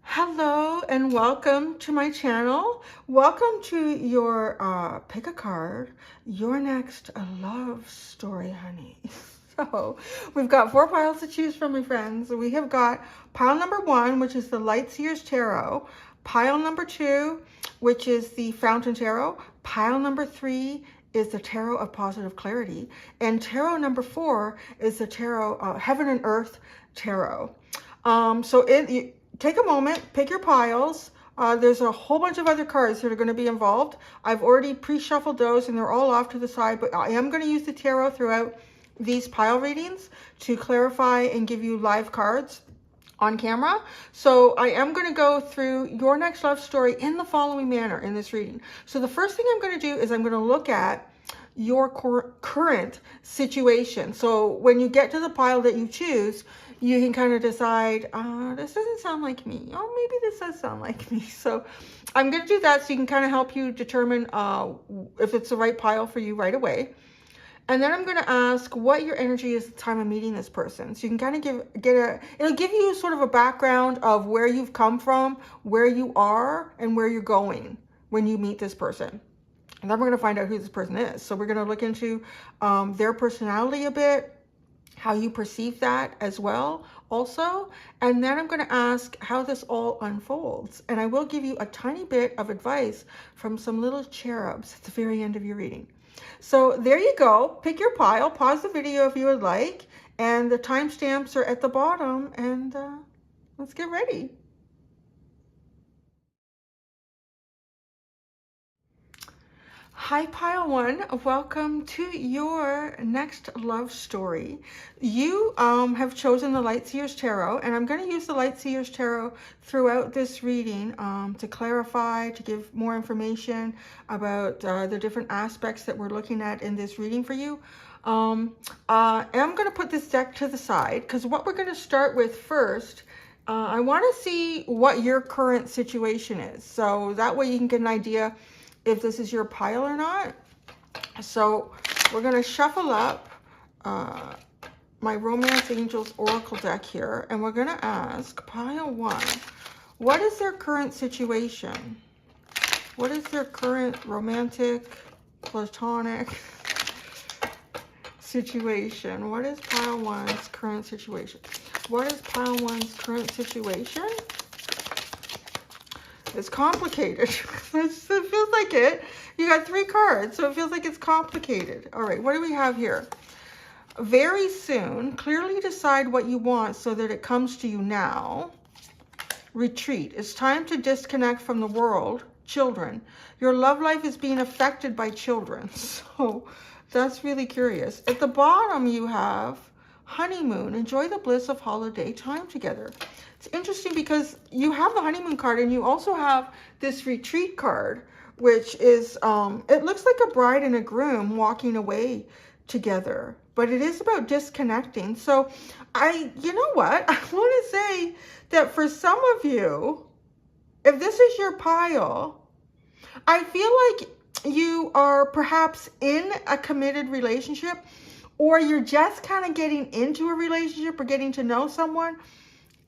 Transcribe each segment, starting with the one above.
Hello and welcome to my channel. Welcome to your pick a card, your next love story, honey. So we've got 4 piles to choose from, my friends. We have got pile number 1, which is the Light Seers Tarot, pile number 2, which is the Fountain Tarot, pile number 3 is the Tarot of Positive Clarity, and tarot number 4 is the Tarot Heaven and Earth Tarot. Take a moment, pick your piles. There's a whole bunch of other cards that are going to be involved. I've already pre-shuffled those and they're all off to the side, but I am going to use the tarot throughout these pile readings to clarify and give you live cards on camera. So I am going to go through your next love story in the following manner in this reading. So the first thing I'm going to do is I'm going to look at your current situation. So when you get to the pile that you choose, you can kind of decide, this doesn't sound like me. Oh, maybe this does sound like me. So I'm going to do that so you can kind of help you determine if it's the right pile for you right away. And then I'm going to ask what your energy is at the time of meeting this person. So you can kind of it'll give you sort of a background of where you've come from, where you are, and where you're going when you meet this person. And then we're going to find out who this person is. So we're going to look into their personality a bit, how you perceive that as well also. And then I'm going to ask how this all unfolds. And I will give you a tiny bit of advice from some little cherubs at the very end of your reading. So there you go. Pick your pile. Pause the video if you would like. And the timestamps are at the bottom. And let's get ready. Hi, pile 1. Welcome to your next love story. You have chosen the Light Seers Tarot, and I'm going to use the Light Seers Tarot throughout this reading to clarify, to give more information about the different aspects that we're looking at in this reading for you. I'm going to put this deck to the side because what we're going to start with first, I want to see what your current situation is. So that way you can get an idea if this is your pile or not. So we're going to shuffle up my Romance Angels Oracle deck here, and we're going to ask pile 1, what is their current situation? What is their current romantic, platonic situation? What is pile 1's current situation? What is pile 1's current situation? It's complicated. It feels like it. You got 3 cards, so it feels like it's complicated. All right, what do we have here? Very soon, clearly decide what you want so that it comes to you now. Retreat. It's time to disconnect from the world. Children. Your love life is being affected by children. So that's really curious. At the bottom, you have honeymoon. Enjoy the bliss of holiday time together. It's interesting because you have the honeymoon card and you also have this retreat card, which is, it looks like a bride and a groom walking away together, but it is about disconnecting. So you know what? I want to say that for some of you, if this is your pile, I feel like you are perhaps in a committed relationship, or you're just kind of getting into a relationship or getting to know someone,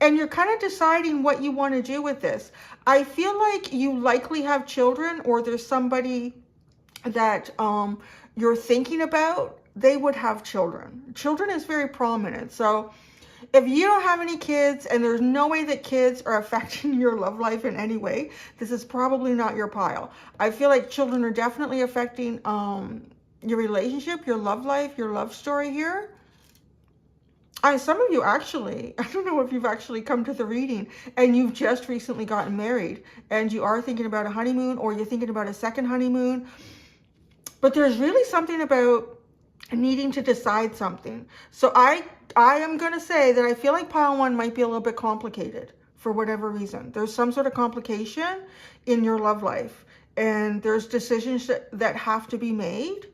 and you're kind of deciding what you want to do with this. I feel like you likely have children, or there's somebody that you're thinking about. They would have children. Children is very prominent. So if you don't have any kids and there's no way that kids are affecting your love life in any way, this is probably not your pile. I feel like children are definitely affecting your relationship, your love life, your love story here. Some of you actually, I don't know if you've actually come to the reading and you've just recently gotten married and you are thinking about a honeymoon, or you're thinking about a second honeymoon. But there's really something about needing to decide something. So I am going to say that I feel like pile 1 might be a little bit complicated for whatever reason. There's some sort of complication in your love life, and there's decisions that have to be made.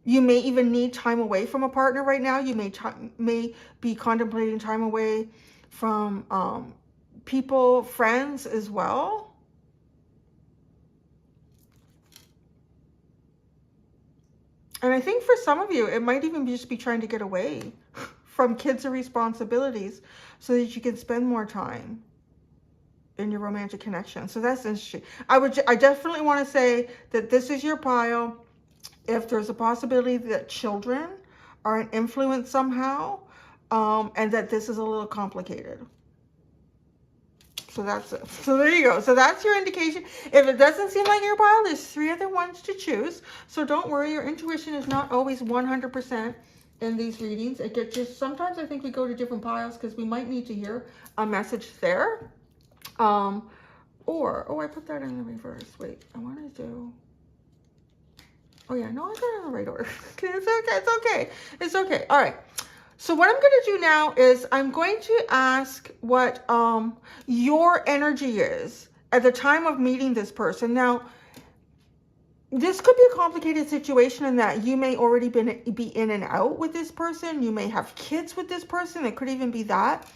You may even need time away from a partner right now. You may be contemplating time away from people, friends as well. And I think for some of you, it might even just be trying to get away from kids or responsibilities so that you can spend more time in your romantic connection. So that's interesting. I definitely want to say that this is your pile. If there's a possibility that children are an influence somehow, and that this is a little complicated. So that's it. So there you go. So that's your indication. If it doesn't seem like your pile, there's 3 other ones to choose. So don't worry, your intuition is not always 100% in these readings. It gets just, sometimes I think we go to different piles because we might need to hear a message there. Or, oh, I put that in the reverse. Wait, I want to do, oh yeah, no, I got it in the right order. Okay, it's okay, it's okay. It's okay. All right. So what I'm going to do now is I'm going to ask what your energy is at the time of meeting this person. Now, this could be a complicated situation in that you may already be in and out with this person. You may have kids with this person. It could even be that.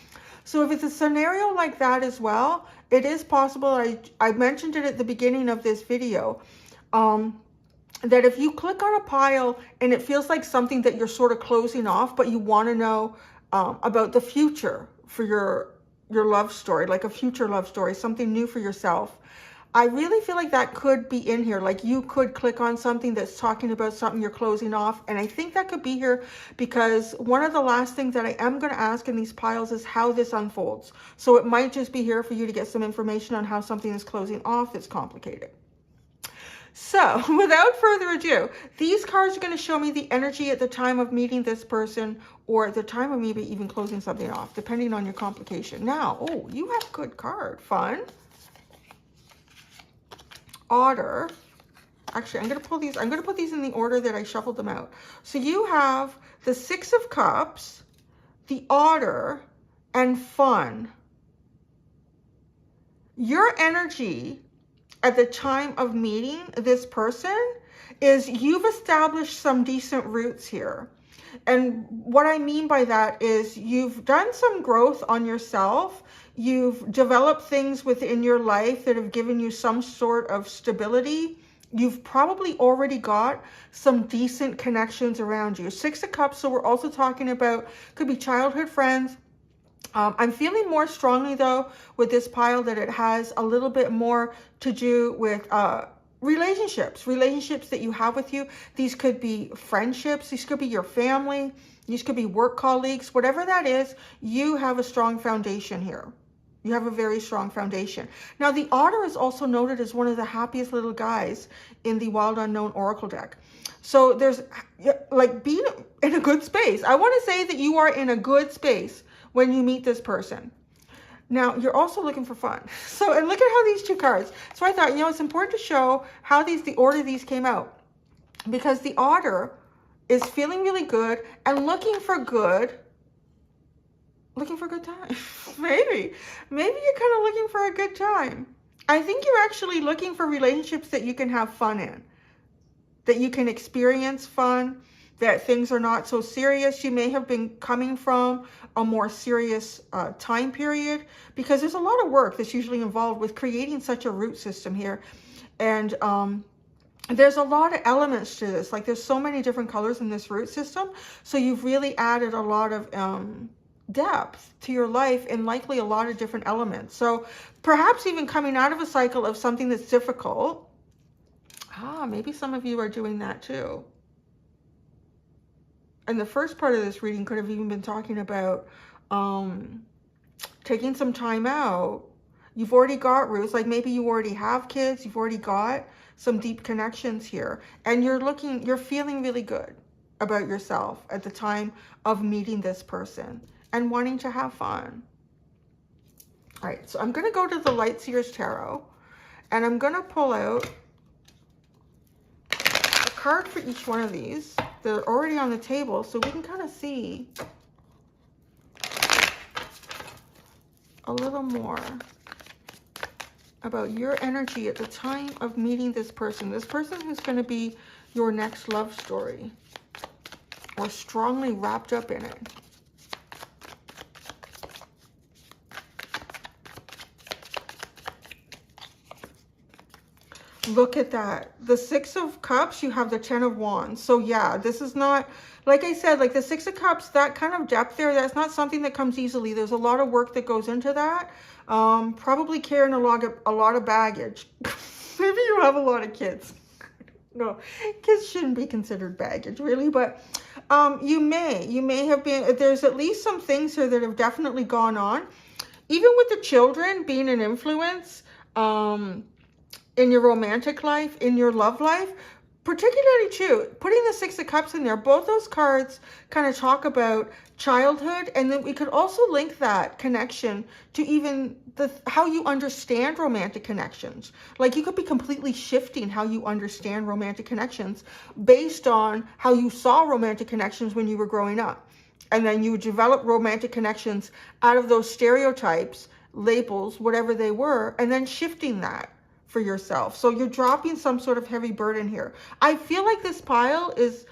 So if it's a scenario like that as well, it is possible. I mentioned it at the beginning of this video. That if you click on a pile and it feels like something that you're sort of closing off, but you want to know about the future for your love story, like a future love story, something new for yourself, I really feel like that could be in here. Like you could click on something that's talking about something you're closing off. And I think that could be here because one of the last things that I am going to ask in these piles is how this unfolds. So it might just be here for you to get some information on how something is closing off that's complicated. So without further ado, these cards are going to show me the energy at the time of meeting this person or at the time of maybe even closing something off, depending on your complication. Now, oh, you have a good card. Fun. Otter. Actually, I'm going to pull these. I'm going to put these in the order that I shuffled them out. So you have the 6 of Cups, the Otter, and Fun. Your energy at the time of meeting this person is you've established some decent roots here. And what I mean by that is you've done some growth on yourself. You've developed things within your life that have given you some sort of stability. You've probably already got some decent connections around you. 6 of Cups, so we're also talking about, could be childhood friends. I'm feeling more strongly, though, with this pile that it has a little bit more to do with relationships that you have with you. These could be friendships. These could be your family. These could be work colleagues. Whatever that is, you have a strong foundation here. You have a very strong foundation. Now, the Otter is also noted as one of the happiest little guys in the Wild Unknown Oracle deck. So there's like being in a good space. I want to say that you are in a good space when you meet this person. Now, you're also looking for fun. So, and look at how these 2 cards. So I thought, you know, it's important to show how the order these came out. Because the Otter is feeling really good and looking for good time. Maybe you're kind of looking for a good time. I think you're actually looking for relationships that you can have fun in. That you can experience fun. That things are not so serious. You may have been coming from a more serious time period because there's a lot of work that's usually involved with creating such a root system here. And there's a lot of elements to this. Like there's so many different colors in this root system. So you've really added a lot of depth to your life and likely a lot of different elements. So perhaps even coming out of a cycle of something that's difficult. Maybe some of you are doing that too. And the first part of this reading could have even been talking about taking some time out. You've already got roots, like maybe you already have kids, you've already got some deep connections here. And you're feeling really good about yourself at the time of meeting this person and wanting to have fun. All right, so I'm going to go to the Light Seers Tarot and I'm going to pull out a card for each one of these. They're already on the table, so we can kind of see a little more about your energy at the time of meeting this person who's going to be your next love story or strongly wrapped up in it. Look at that. The Six of Cups, you have the Ten of Wands. So yeah, this is not, like I said, like the Six of Cups, that kind of depth there, that's not something that comes easily. There's a lot of work that goes into that. Probably carrying a lot of baggage. Maybe you have a lot of kids. No, kids shouldn't be considered baggage, really, but you may have been, there's at least some things here that have definitely gone on. Even with the children being an influence, in your romantic life, in your love life, particularly too, putting the Six of Cups in there, both those cards kind of talk about childhood, and then we could also link that connection to even how you understand romantic connections. Like you could be completely shifting how you understand romantic connections based on how you saw romantic connections when you were growing up. And then you develop romantic connections out of those stereotypes, labels, whatever they were, and then shifting that for yourself. So you're dropping some sort of heavy burden here. I feel like this pile is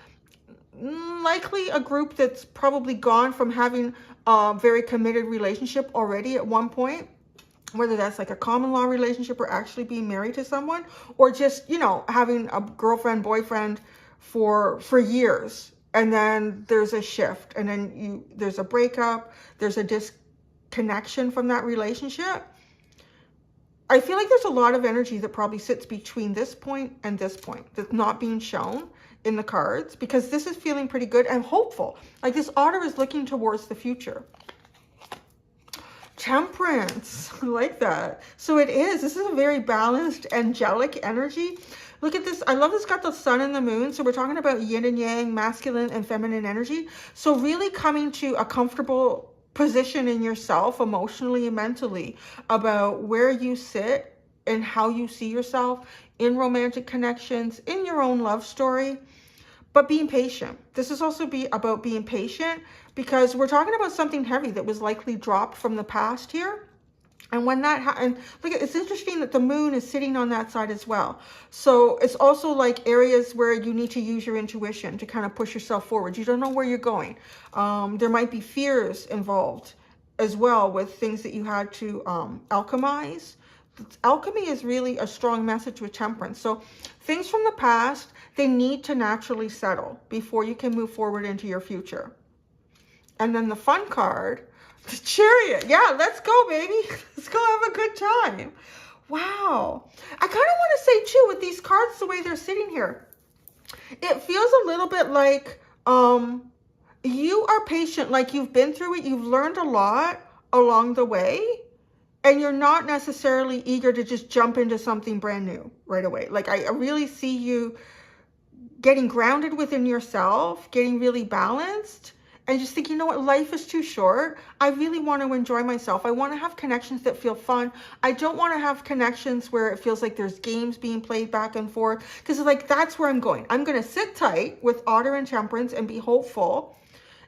likely a group that's probably gone from having a very committed relationship already at one point, whether that's like a common law relationship or actually being married to someone, or just, you know, having a girlfriend, boyfriend for years. And then there's a shift, and then there's a breakup, there's a disconnection from that relationship. I feel like there's a lot of energy that probably sits between this point and this point that's not being shown in the cards, because this is feeling pretty good and hopeful. Like this otter is looking towards the future. Temperance, I like that. So this is a very balanced, angelic energy. Look at this. I love this got the sun and the moon. So we're talking about yin and yang, masculine and feminine energy. So really coming to a comfortable position in yourself emotionally and mentally about where you sit and how you see yourself in romantic connections, in your own love story, but being patient. This is also about being patient, because we're talking about something heavy that was likely dropped from the past here. And when that happens, look, it's interesting that the moon is sitting on that side as well. So it's also like areas where you need to use your intuition to kind of push yourself forward. You don't know where you're going. There might be fears involved as well with things that you had to alchemize. Alchemy is really a strong message with temperance. So things from the past, they need to naturally settle before you can move forward into your future. And then the fun card, the Chariot. Yeah, let's go, baby. Let's go have a good time. Wow. I kind of want to say, too, with these cards, the way they're sitting here, it feels a little bit like you are patient, like you've been through it. You've learned a lot along the way, and you're not necessarily eager to just jump into something brand new right away. Like I really see you getting grounded within yourself, getting really balanced, and just think, you know what, life is too short. I really want to enjoy myself. I want to have connections that feel fun. I don't want to have connections where it feels like there's games being played back and forth, because it's like, that's where I'm going. I'm going to sit tight with Otter and Temperance and be hopeful.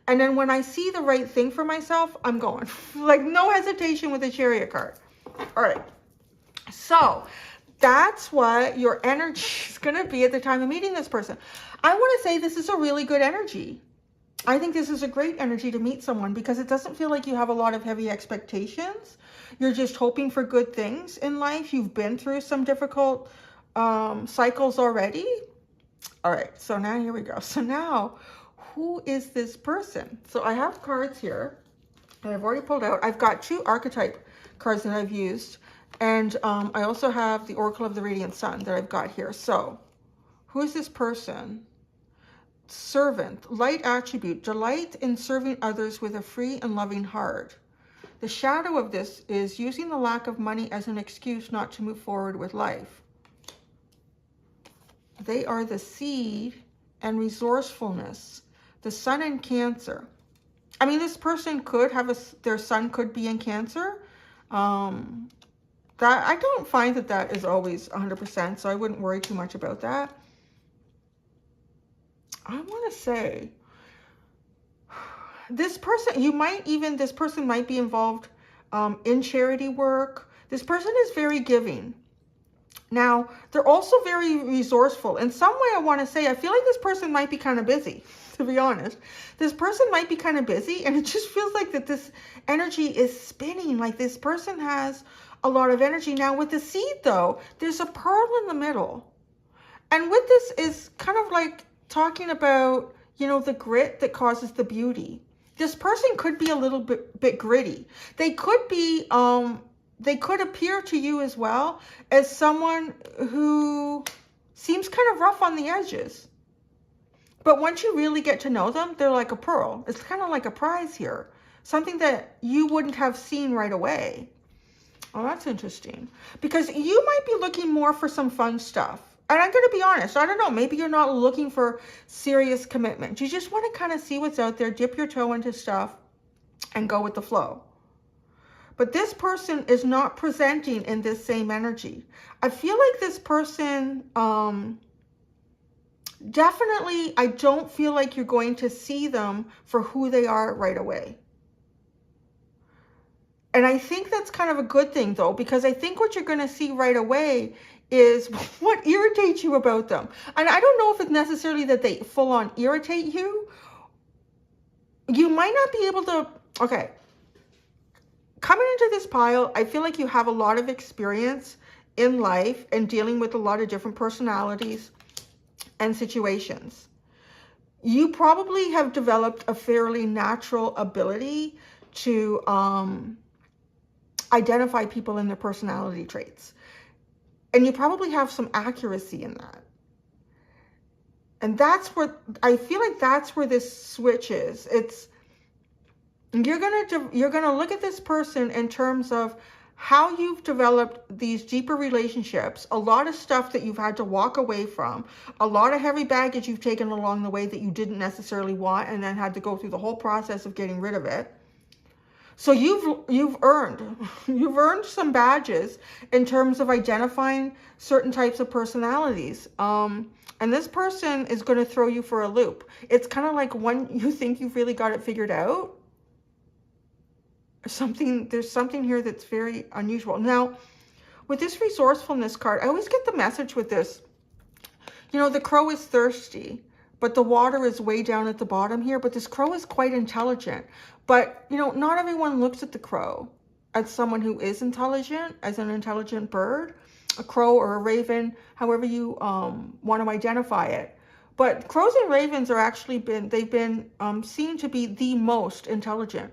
And then when I see the right thing for myself, I'm going. Like no hesitation with the Chariot card. All right. So that's what your energy is going to be at the time of meeting this person. I want to say this is a really good energy. I think this is a great energy to meet someone, because it doesn't feel like you have a lot of heavy expectations. You're just hoping for good things in life. You've been through some difficult cycles already. All right, so now here we go. So now, who is this person? So I have cards here that I've already pulled out. I've got 2 archetype cards that I've used. And I also have the Oracle of the Radiant Sun that I've got here. So who is this person? Servant, light attribute, delight in serving others with a free and loving heart. The shadow of this is using the lack of money as an excuse not to move forward with life. They are the seed and resourcefulness, the sun in Cancer. I mean, this person could have their sun could be in Cancer. That I don't find that is always 100%, so I wouldn't worry too much about that. I want to say this person, this person might be involved in charity work. This person is very giving. Now, they're also very resourceful. In some way, I want to say, I feel like this person might be kind of busy, to be honest. This person might be kind of busy, and it just feels like that this energy is spinning. Like this person has a lot of energy. Now with the seed though, there's a pearl in the middle. And with this is kind of like talking about, you know, the grit that causes the beauty. This person could be a little bit gritty. They could be, they could appear to you as well as someone who seems kind of rough on the edges. But once you really get to know them, they're like a pearl. It's kind of like a prize here. Something that you wouldn't have seen right away. Oh, that's interesting. Because you might be looking more for some fun stuff. And I'm going to be honest, I don't know, maybe you're not looking for serious commitment. You just want to kind of see what's out there, dip your toe into stuff, and go with the flow. But this person is not presenting in this same energy. I feel like this person, definitely, I don't feel like you're going to see them for who they are right away. And I think that's kind of a good thing though, because I think what you're going to see right away is what irritates you about them. And I don't know if it's necessarily that they full on irritate you. You might not be able to, okay. Coming into this pile, I feel like you have a lot of experience in life and dealing with a lot of different personalities and situations. You probably have developed a fairly natural ability to identify people and their personality traits. And you probably have some accuracy in that. And that's where, I feel like that's where this switch is. It's, you're gonna look at this person in terms of how you've developed these deeper relationships, a lot of stuff that you've had to walk away from, a lot of heavy baggage you've taken along the way that you didn't necessarily want and then had to go through the whole process of getting rid of it. So you've earned some badges in terms of identifying certain types of personalities. And this person is going to throw you for a loop. It's kind of like when you think you've really got it figured out. There's something here that's very unusual. Now, with this resourcefulness card, I always get the message with this. You know, the crow is thirsty, but the water is way down at the bottom here. But this crow is quite intelligent. But, you know, not everyone looks at the crow as someone who is intelligent, as an intelligent bird, a crow or a raven, however you want to identify it. But crows and ravens are actually they've been seen to be the most intelligent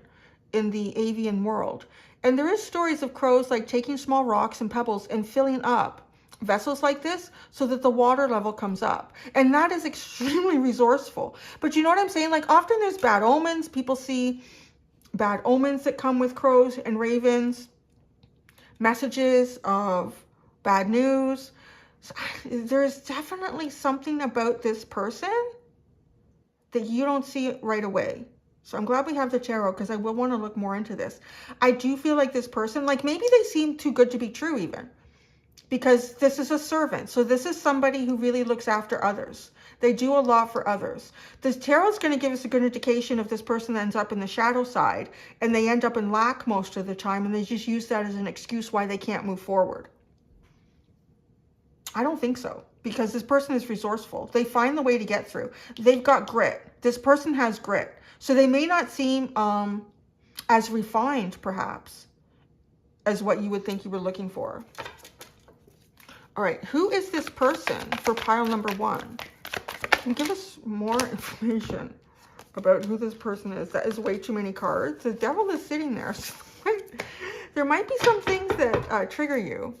in the avian world. And there is stories of crows like taking small rocks and pebbles and filling up vessels like this so that the water level comes up. And that is extremely resourceful. But you know what I'm saying? Like often there's bad omens. People see bad omens that come with crows and ravens, messages of bad news. So there's definitely something about this person that you don't see right away. So I'm glad we have the tarot because I will want to look more into this. I do feel like this person, like maybe they seem too good to be true even, because this is a servant. So this is somebody who really looks after others. They do a lot for others. This tarot is going to give us a good indication if this person ends up in the shadow side and they end up in lack most of the time and they just use that as an excuse why they can't move forward. I don't think so, because this person is resourceful. They find the way to get through. They've got grit. This person has grit. So they may not seem as refined, perhaps, as what you would think you were looking for. All right, who is this person for pile number 1? Can you give us more information about who this person is? That is way too many cards. The devil is sitting there. There might be some things that trigger you.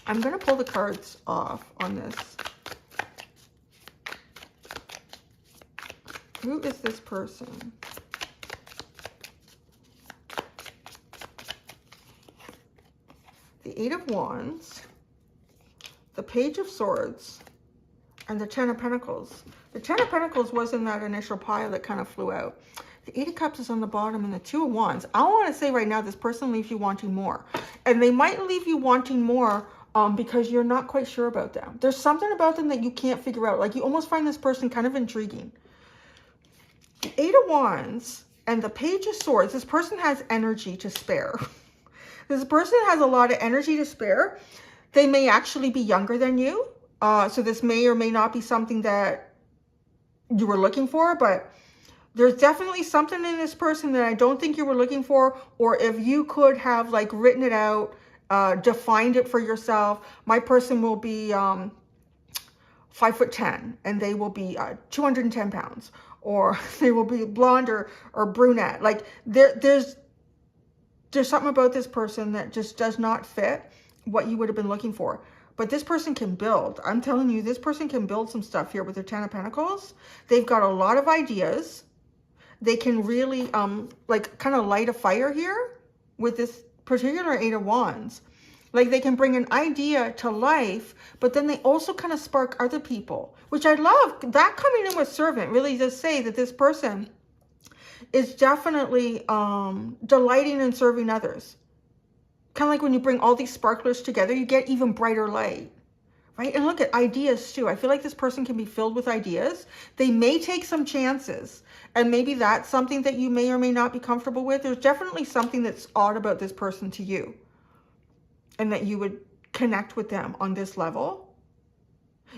I'm going to pull the cards off on this. Who is this person? The 8 of Wands, the Page of Swords, and the 10 of Pentacles. The 10 of Pentacles was in that initial pile that kind of flew out. The 8 of Cups is on the bottom, and the 2 of Wands. I want to say right now, this person leaves you wanting more. And they might leave you wanting more because you're not quite sure about them. There's something about them that you can't figure out. Like you almost find this person kind of intriguing. The 8 of Wands and the Page of Swords, this person has energy to spare. This person has a lot of energy to spare. They may actually be younger than you. So this may or may not be something that you were looking for, but there's definitely something in this person that I don't think you were looking for. Or if you could have like written it out defined it for yourself. My person will be 5'10", and they will be 210 pounds, or they will be blonde or brunette. Like there's something about this person that just does not fit what you would have been looking for. But this person can build. I'm telling you, this person can build some stuff here with their 10 of Pentacles. They've got a lot of ideas. They can really like kind of light a fire here with this particular 8 of Wands. Like they can bring an idea to life, but then they also kind of spark other people, which I love. That coming in with servant really does say that this person is definitely delighting in serving others. Kind of like when you bring all these sparklers together, you get even brighter light, right? And look at ideas too. I feel like this person can be filled with ideas. They may take some chances, and maybe that's something that you may or may not be comfortable with. There's definitely something that's odd about this person to you, and that you would connect with them on this level.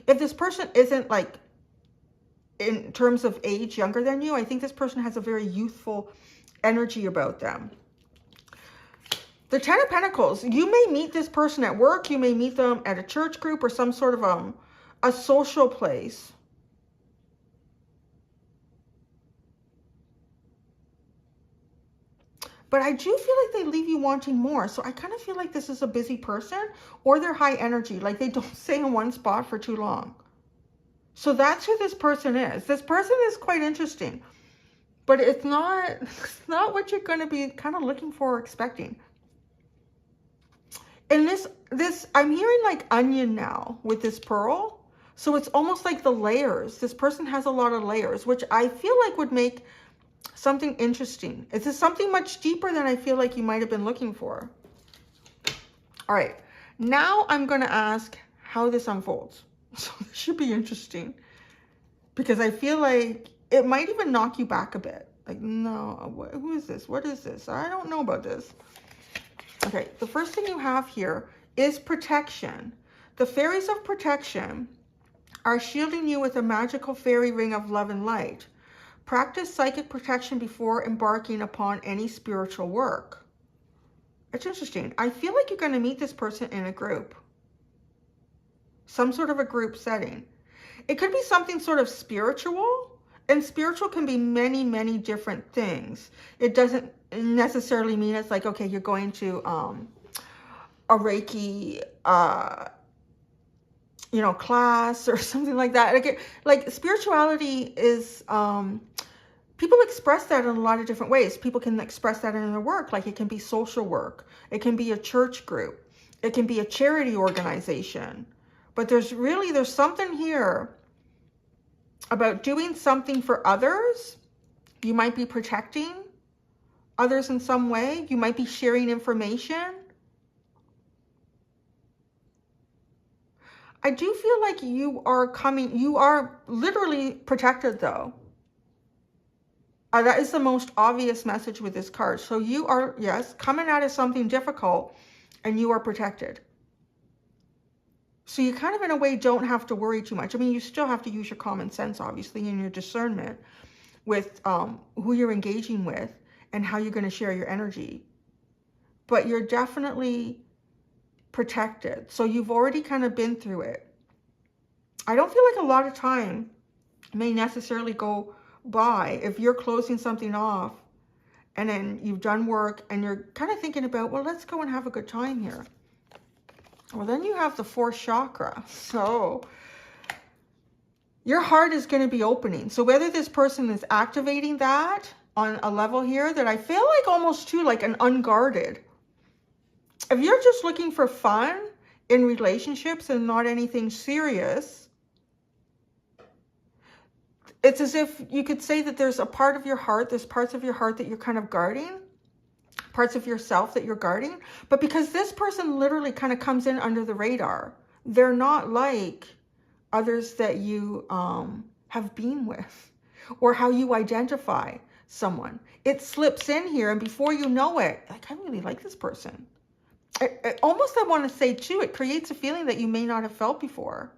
If this person isn't, like, in terms of age, younger than you, I think this person has a very youthful energy about them. The 10 of Pentacles, you may meet this person at work. You may meet them at a church group or some sort of a social place. But I do feel like they leave you wanting more. So I kind of feel like this is a busy person, or they're high energy. Like they don't stay in one spot for too long. So that's who this person is. This person is quite interesting. But it's not what you're going to be kind of looking for or expecting. And this, I'm hearing like onion now with this pearl. So it's almost like the layers. This person has a lot of layers, which I feel like would make something interesting. Is this something much deeper than I feel like you might have been looking for? All right. Now I'm going to ask how this unfolds. So this should be interesting, because I feel like it might even knock you back a bit. Like, no, who is this? What is this? I don't know about this. Okay, the first thing you have here is protection. The fairies of protection are shielding you with a magical fairy ring of love and light. Practice psychic protection before embarking upon any spiritual work. It's interesting. I feel like you're going to meet this person in a group. Some sort of a group setting. It could be something sort of spiritual. And spiritual can be many, many different things. It doesn't necessarily mean it's like, okay, you're going to a Reiki, you know, class or something like that. Like spirituality is, people express that in a lot of different ways. People can express that in their work. Like it can be social work. It can be a church group. It can be a charity organization. But there's something here about doing something for others. You might be protecting others in some way. You might be sharing information. I do feel like you are literally protected though. That is the most obvious message with this card. So you are, yes, coming out of something difficult, and you are protected. So you kind of, in a way, don't have to worry too much. I mean, you still have to use your common sense, obviously, and your discernment with who you're engaging with and how you're going to share your energy. But you're definitely protected. So you've already kind of been through it. I don't feel like a lot of time may necessarily go by if you're closing something off and then you've done work and you're kind of thinking about, well, let's go and have a good time here. Well, then you have the 4th chakra. So your heart is going to be opening. So whether this person is activating that on a level here that I feel like almost too like an unguarded. If you're just looking for fun in relationships and not anything serious, it's as if you could say that there's a part of your heart, there's parts of your heart that you're kind of guarding, parts of yourself that you're guarding. But because this person literally kind of comes in under the radar, they're not like others that you have been with, or how you identify someone. It slips in here, and before you know it, like, I really like this person. Almost, I want to say too, it creates a feeling that you may not have felt before.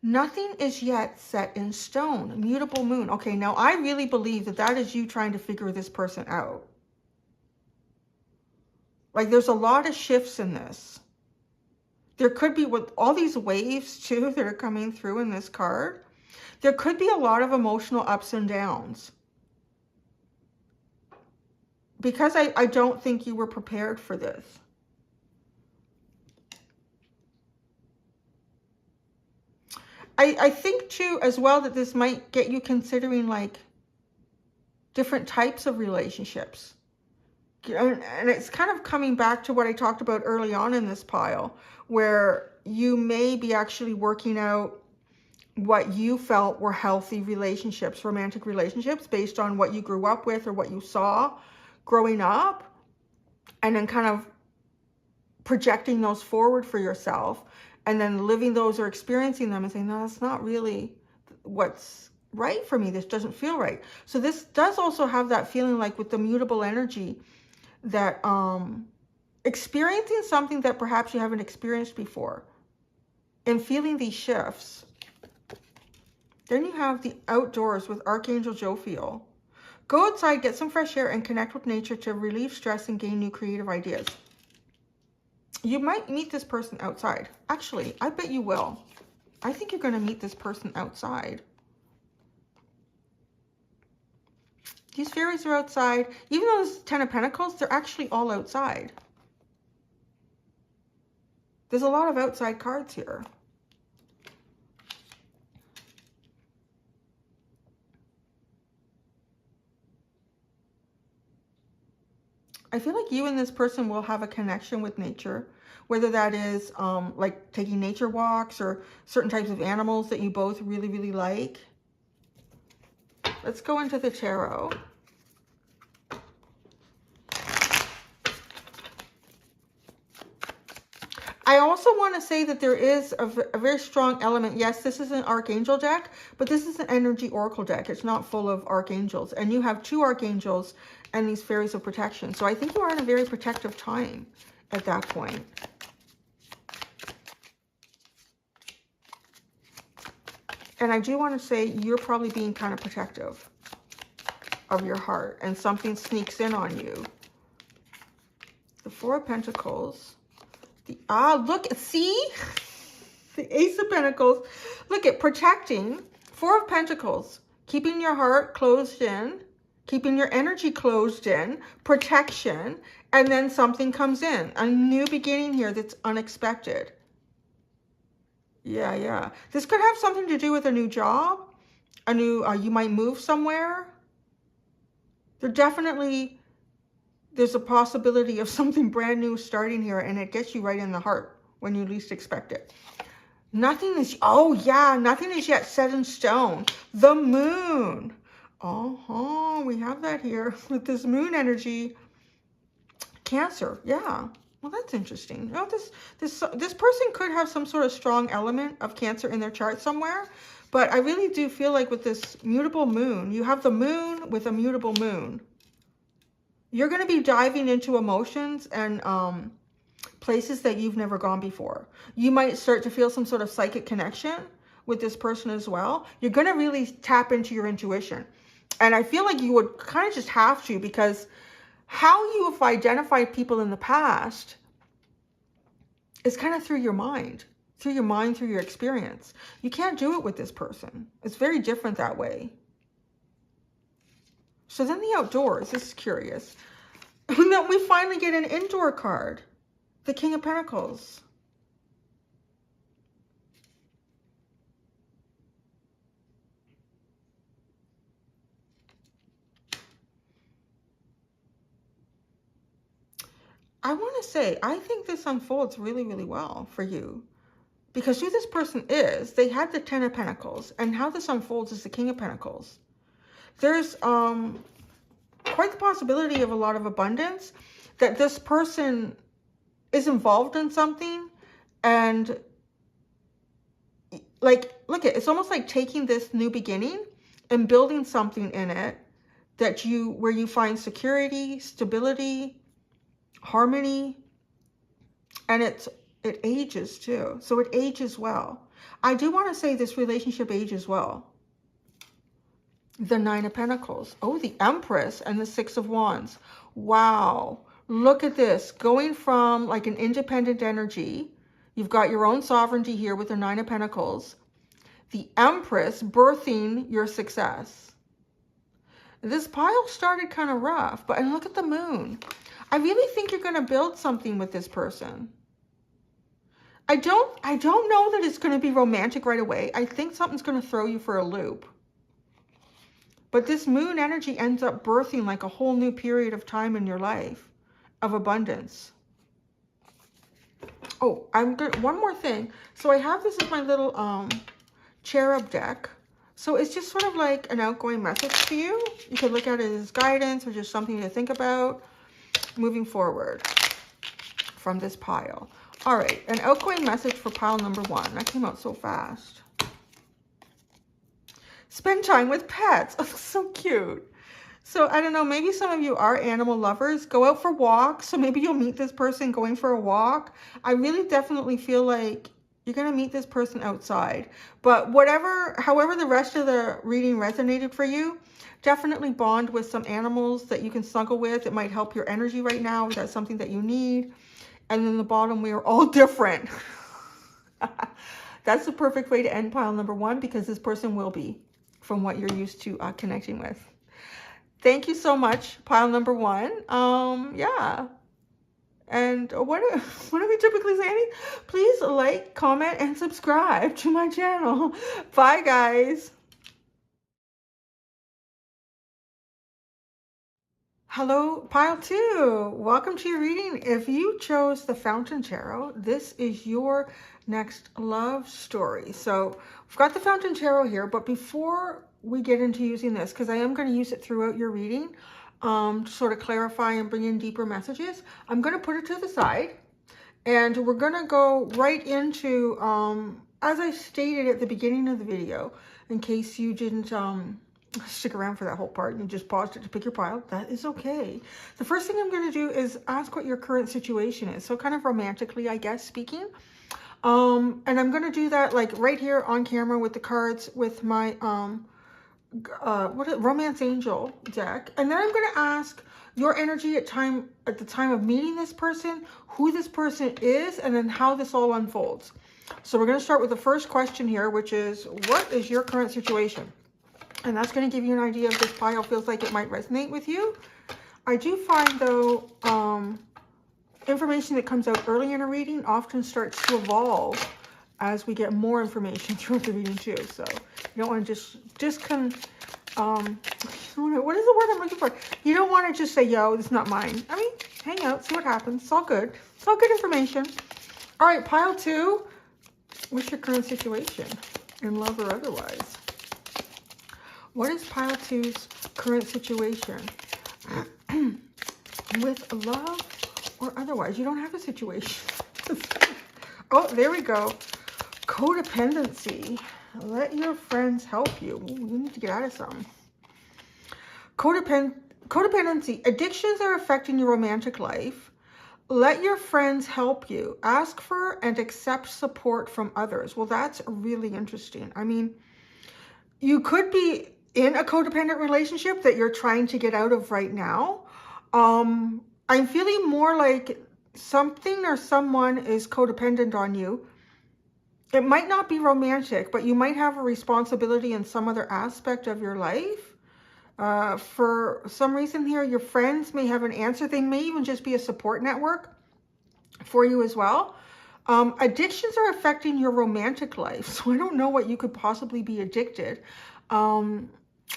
Nothing is yet set in stone. Mutable moon. Okay, now I really believe that that is you trying to figure this person out. Like, there's a lot of shifts in this. There could be, with all these waves too that are coming through in this card, there could be a lot of emotional ups and downs. Because I don't think you were prepared for this. I think too as well that this might get you considering like different types of relationships. And it's kind of coming back to what I talked about early on in this pile, where you may be actually working out what you felt were healthy relationships, romantic relationships, based on what you grew up with or what you saw growing up, and then kind of projecting those forward for yourself, and then living those or experiencing them and saying, no, that's not really what's right for me. This doesn't feel right. So this does also have that feeling like with the mutable energy that experiencing something that perhaps you haven't experienced before and feeling these shifts. Then you have the outdoors with Archangel Jophiel. Go outside, get some fresh air, and connect with nature to relieve stress and gain new creative ideas. You might meet this person outside. Actually, I bet you will. I think you're going to meet this person outside. These fairies are outside. Even though it's 10 of Pentacles, they're actually all outside. There's a lot of outside cards here. I feel like you and this person will have a connection with nature, whether that is like taking nature walks or certain types of animals that you both really, really like. Let's go into the tarot. I also want to say that there is a very strong element. Yes, this is an Archangel deck, but this is an energy oracle deck. It's not full of archangels. And you have 2 archangels and these fairies of protection. So I think you are in a very protective time at that point. And I do want to say you're probably being kind of protective of your heart, and something sneaks in on you. The 4 of Pentacles. Look, see? The Ace of Pentacles. Look at protecting. 4 of Pentacles. Keeping your heart closed in. Keeping your energy closed in. Protection. And then something comes in. A new beginning here that's unexpected. Yeah. This could have something to do with a new job. A new, you might move somewhere. There's a possibility of something brand new starting here, and it gets you right in the heart when you least expect it. Nothing is, nothing is yet set in stone. The moon. We have that here with this moon energy. Cancer, yeah. Well, that's interesting. Oh, this person could have some sort of strong element of Cancer in their chart somewhere, but I really do feel like with this mutable moon, you have the moon with a mutable moon. You're going to be diving into emotions and places that you've never gone before. You might start to feel some sort of psychic connection with this person as well. You're going to really tap into your intuition. And I feel like you would kind of just have to, because how you have identified people in the past is kind of through your mind, through your experience. You can't do it with this person. It's very different that way. So then the outdoors, this is curious. And then we finally get an indoor card, the King of Pentacles. I want to say, I think this unfolds really, really well for you. Because who this person is, they had the 10 of Pentacles. And how this unfolds is the King of Pentacles. There's quite the possibility of a lot of abundance, that this person is involved in something, and like, look at, it's almost like taking this new beginning and building something in it that where you find security, stability, harmony, and it ages too. So it ages well. I do want to say this relationship age as well. The Nine of Pentacles. Oh, the Empress and the Six of Wands. Wow. Look at this. Going from like an independent energy. You've got your own sovereignty here with the Nine of Pentacles. The Empress birthing your success. This pile started kind of rough, but look at the Moon. I really think you're going to build something with this person. I don't know that it's going to be romantic right away. I think something's going to throw you for a loop. But this Moon energy ends up birthing like a whole new period of time in your life of abundance. Oh, one more thing. So I have this as my little cherub deck. So it's just sort of like an outgoing message to you. You could look at it as guidance or just something to think about moving forward from this pile. All right, an outgoing message for pile number 1. That came out so fast. Spend time with pets. Oh, so cute. So I don't know, maybe some of you are animal lovers. Go out for walks. So maybe you'll meet this person going for a walk. I really definitely feel like you're going to meet this person outside. But however the rest of the reading resonated for you, definitely bond with some animals that you can snuggle with. It might help your energy right now if that's something that you need. And then the bottom, we are all different. That's the perfect way to end pile number 1 because this person will be from what you're used to connecting with. Thank you so much, pile number 1. Yeah. And what do we typically say, Annie? Please like, comment, and subscribe to my channel. Bye, guys. Hello, pile 2. Welcome to your reading. If you chose the Fountain Tarot, this is your next love story. So we've got the Fountain Tarot here, but before we get into using this, because I am going to use it throughout your reading, to sort of clarify and bring in deeper messages, I'm going to put it to the side. And we're going to go right into, as I stated at the beginning of the video, in case you didn't stick around for that whole part and you just paused it to pick your pile, that is okay. The first thing I'm going to do is ask what your current situation is. So kind of romantically, I guess, speaking. And I'm going to do that like right here on camera with the cards with my Romance Angel deck. And then I'm going to ask your energy at the time of meeting this person, who this person is, and then how this all unfolds. So we're going to start with the first question here, which is, what is your current situation? And that's going to give you an idea if this pile feels like it might resonate with you. I do find, though, information that comes out early in a reading often starts to evolve as we get more information throughout the reading, too. So you don't want to what is the word I'm looking for? You don't want to just say, yo, this is not mine. I mean, hang out, see what happens. It's all good. It's all good information. All right, pile 2. What's your current situation in love or otherwise? What is pile 2's current situation with love or otherwise? You don't have a situation. Oh, there we go. Codependency. Let your friends help you. Ooh, you need to get out of something. Codependency. Addictions are affecting your romantic life. Let your friends help you. Ask for and accept support from others. Well, that's really interesting. I mean, you could be in a codependent relationship that you're trying to get out of right now. I'm feeling more like something or someone is codependent on you. It might not be romantic, but you might have a responsibility in some other aspect of your life. For some reason here, your friends may have an answer. They may even just be a support network for you as well. Addictions are affecting your romantic life. So I don't know what you could possibly be addicted.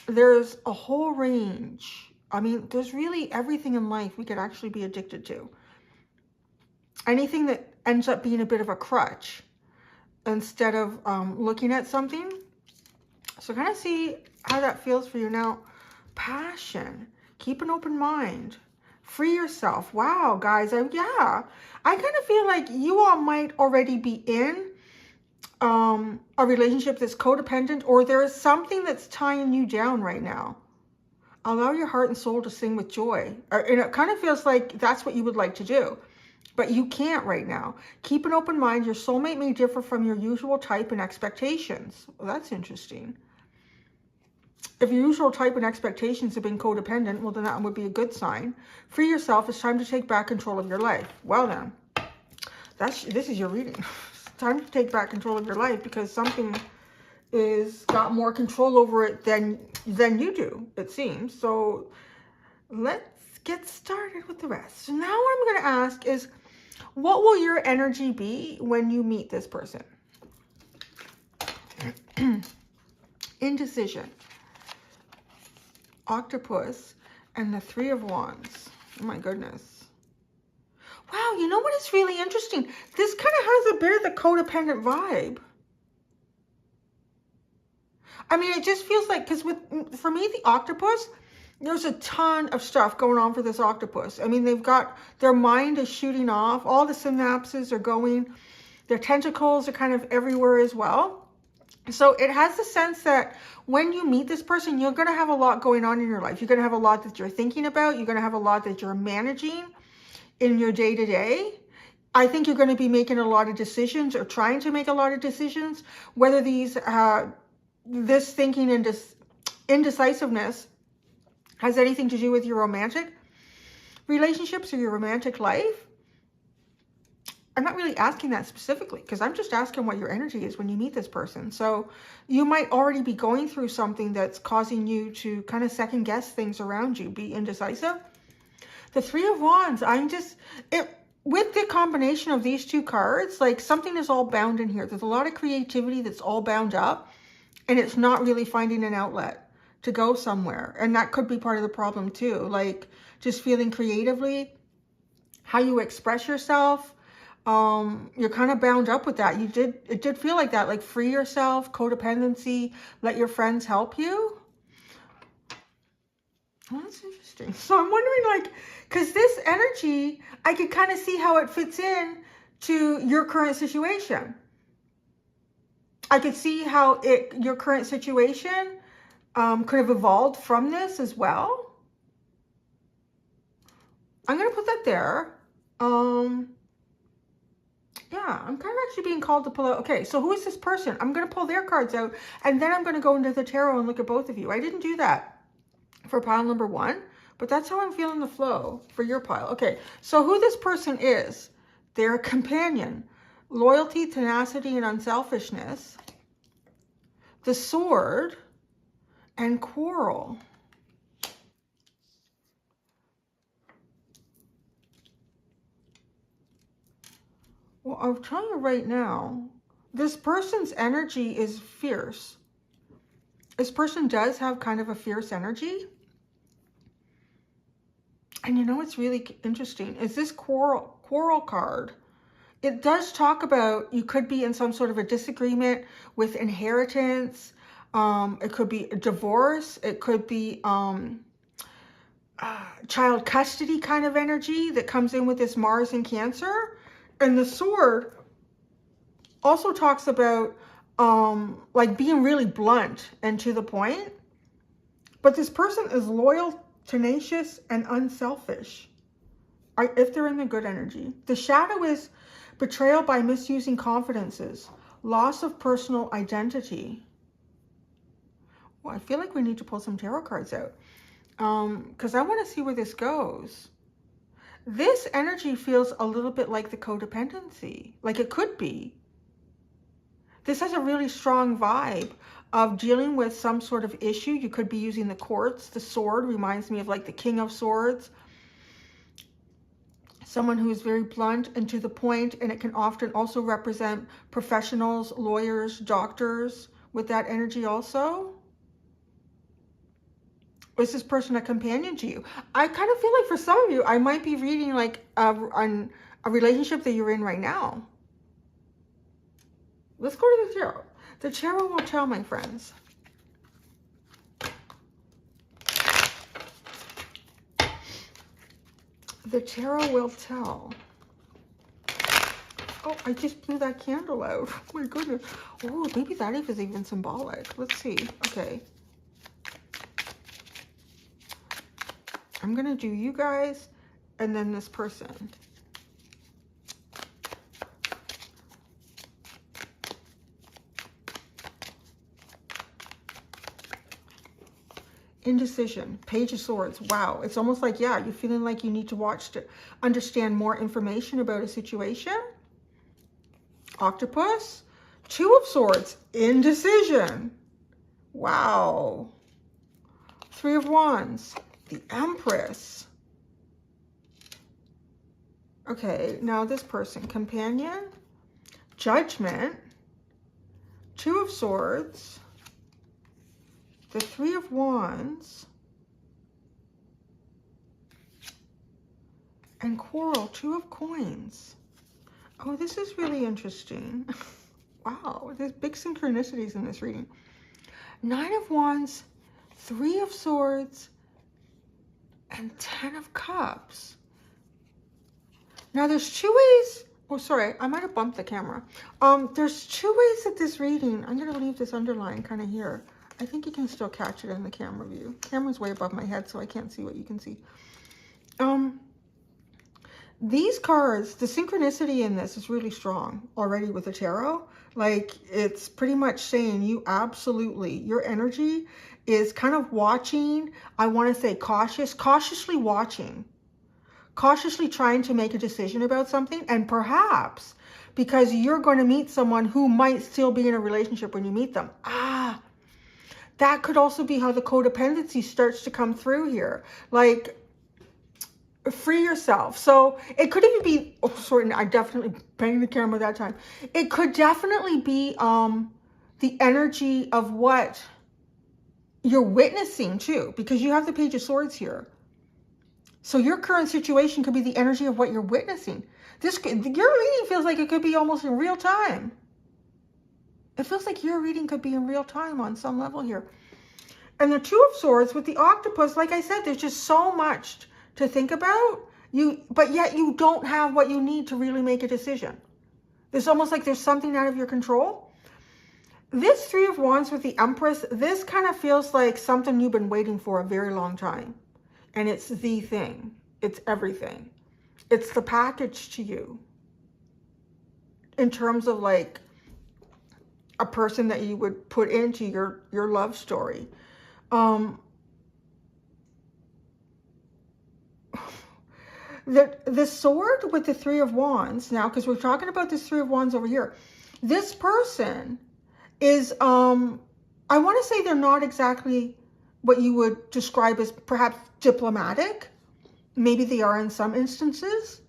There's a whole range. I mean, there's really everything in life we could actually be addicted to. Anything that ends up being a bit of a crutch instead of looking at something. So kind of see how that feels for you now. Passion. Keep an open mind. Free yourself. Wow, guys. Yeah. I kind of feel like you all might already be in a relationship that's codependent, or there is something that's tying you down right now. Allow your heart and soul to sing with joy. And it kind of feels like that's what you would like to do. but you can't right now. Keep an open mind. Your soulmate may differ from your usual type and expectations. Well, that's interesting. If your usual type and expectations have been codependent, well, then that would be a good sign. Free yourself. It's time to take back control of your life. Well, then, this is your reading. It's time to take back control of your life because something is got more control over it than you do, it seems. So let's get started with the rest. So now what I'm going to ask is, what will your energy be when you meet this person? Indecision, octopus, and the Three of Wands. Oh my goodness. Wow, you know what is really interesting? This kind of has a bit of the codependent vibe. I mean, it just feels like, because for me, the octopus, there's a ton of stuff going on for this octopus. I mean, they've got, their mind is shooting off. All the synapses are going. Their tentacles are kind of everywhere as well. So it has the sense that when you meet this person, you're going to have a lot going on in your life. You're going to have a lot that you're thinking about. You're going to have a lot that you're managing in your day-to-day. I think you're going to be making a lot of decisions or trying to make a lot of decisions, whether these... this thinking and indecisiveness has anything to do with your romantic relationships or your romantic life. I'm not really asking that specifically because I'm just asking what your energy is when you meet this person. So you might already be going through something that's causing you to kind of second guess things around you, be indecisive. The Three of Wands, with the combination of these two cards, like something is all bound in here. There's a lot of creativity that's all bound up. And it's not really finding an outlet to go somewhere. And that could be part of the problem too. Like just feeling creatively, how you express yourself. You're kind of bound up with that. It did feel like that, like free yourself, codependency, let your friends help you. Well, that's interesting. So I'm wondering, like, because this energy, I could kind of see how it fits in to your current situation. I could see how your current situation could have evolved from this as well. I'm going to put that there. Yeah, I'm kind of actually being called to pull out. Okay, so who is this person? I'm going to pull their cards out, and then I'm going to go into the tarot and look at both of you. I didn't do that for pile number 1, but that's how I'm feeling the flow for your pile. Okay, so who this person is, they're a companion. Loyalty, tenacity, and unselfishness. The Sword, and Quarrel. Well, I'll tell you right now, this person's energy is fierce. This person does have kind of a fierce energy. And you know what's really interesting is this quarrel card. It does talk about you could be in some sort of a disagreement with inheritance. It could be a divorce. It could be child custody kind of energy that comes in with this Mars and Cancer. And the Sword also talks about like being really blunt and to the point. But this person is loyal, tenacious, and unselfish. If they're in the good energy. The Shadow is betrayal by misusing confidences, loss of personal identity. Well, I feel like we need to pull some tarot cards out because I want to see where this goes. This energy feels a little bit like the codependency, like it could be. This has a really strong vibe of dealing with some sort of issue. You could be using the courts. The Sword reminds me of like the King of Swords. Someone who is very blunt and to the point, and it can often also represent professionals, lawyers, doctors with that energy also. Is this person a companion to you? I kind of feel like for some of you, I might be reading like a relationship that you're in right now. Let's go to the tarot. The tarot will tell, my friends. The tarot will tell. Oh, I just blew that candle out. Oh my goodness. Oh, maybe that is even symbolic. Let's see. Okay. I'm going to do you guys and then this person. Indecision. Page of Swords. Wow. It's almost like, yeah, you're feeling like you need to watch to understand more information about a situation. Octopus. Two of Swords. Indecision. Wow. Three of Wands. The Empress. Okay, now this person. Companion. Judgment. Two of Swords. The Three of Wands. And Quarrel. Two of Coins. Oh, this is really interesting. Wow, there's big synchronicities in this reading. Nine of Wands, Three of Swords, and 10 of Cups. Now there's two ways. Oh, sorry, I might have bumped the camera. There's two ways that this reading, I'm going to leave this underline kind of here. I think you can still catch it in the camera view. Camera's way above my head, so I can't see what you can see. These cards, the synchronicity in this is really strong already with the tarot. Like, it's pretty much saying you absolutely, your energy is kind of watching. I want to say cautiously watching, cautiously trying to make a decision about something. And perhaps because you're going to meet someone who might still be in a relationship when you meet them. That could also be how the codependency starts to come through here. Like, free yourself. So it could even be, oh, sorry, I definitely banged the camera that time. It could definitely be the energy of what you're witnessing too, because you have the Page of Swords here. So your current situation could be the energy of what you're witnessing. Your reading feels like it could be almost in real time. It feels like your reading could be in real time on some level here. And the Two of Swords with the octopus, like I said, there's just so much to think about, but yet you don't have what you need to really make a decision. It's almost like there's something out of your control. This Three of Wands with the Empress, this kind of feels like something you've been waiting for a very long time. And it's the thing. It's everything. It's the package to you. In terms of like a person that you would put into your love story. The sword with the Three of Wands now, because we're talking about this Three of Wands over here. This person is, I want to say they're not exactly what you would describe as perhaps diplomatic. Maybe they are in some instances,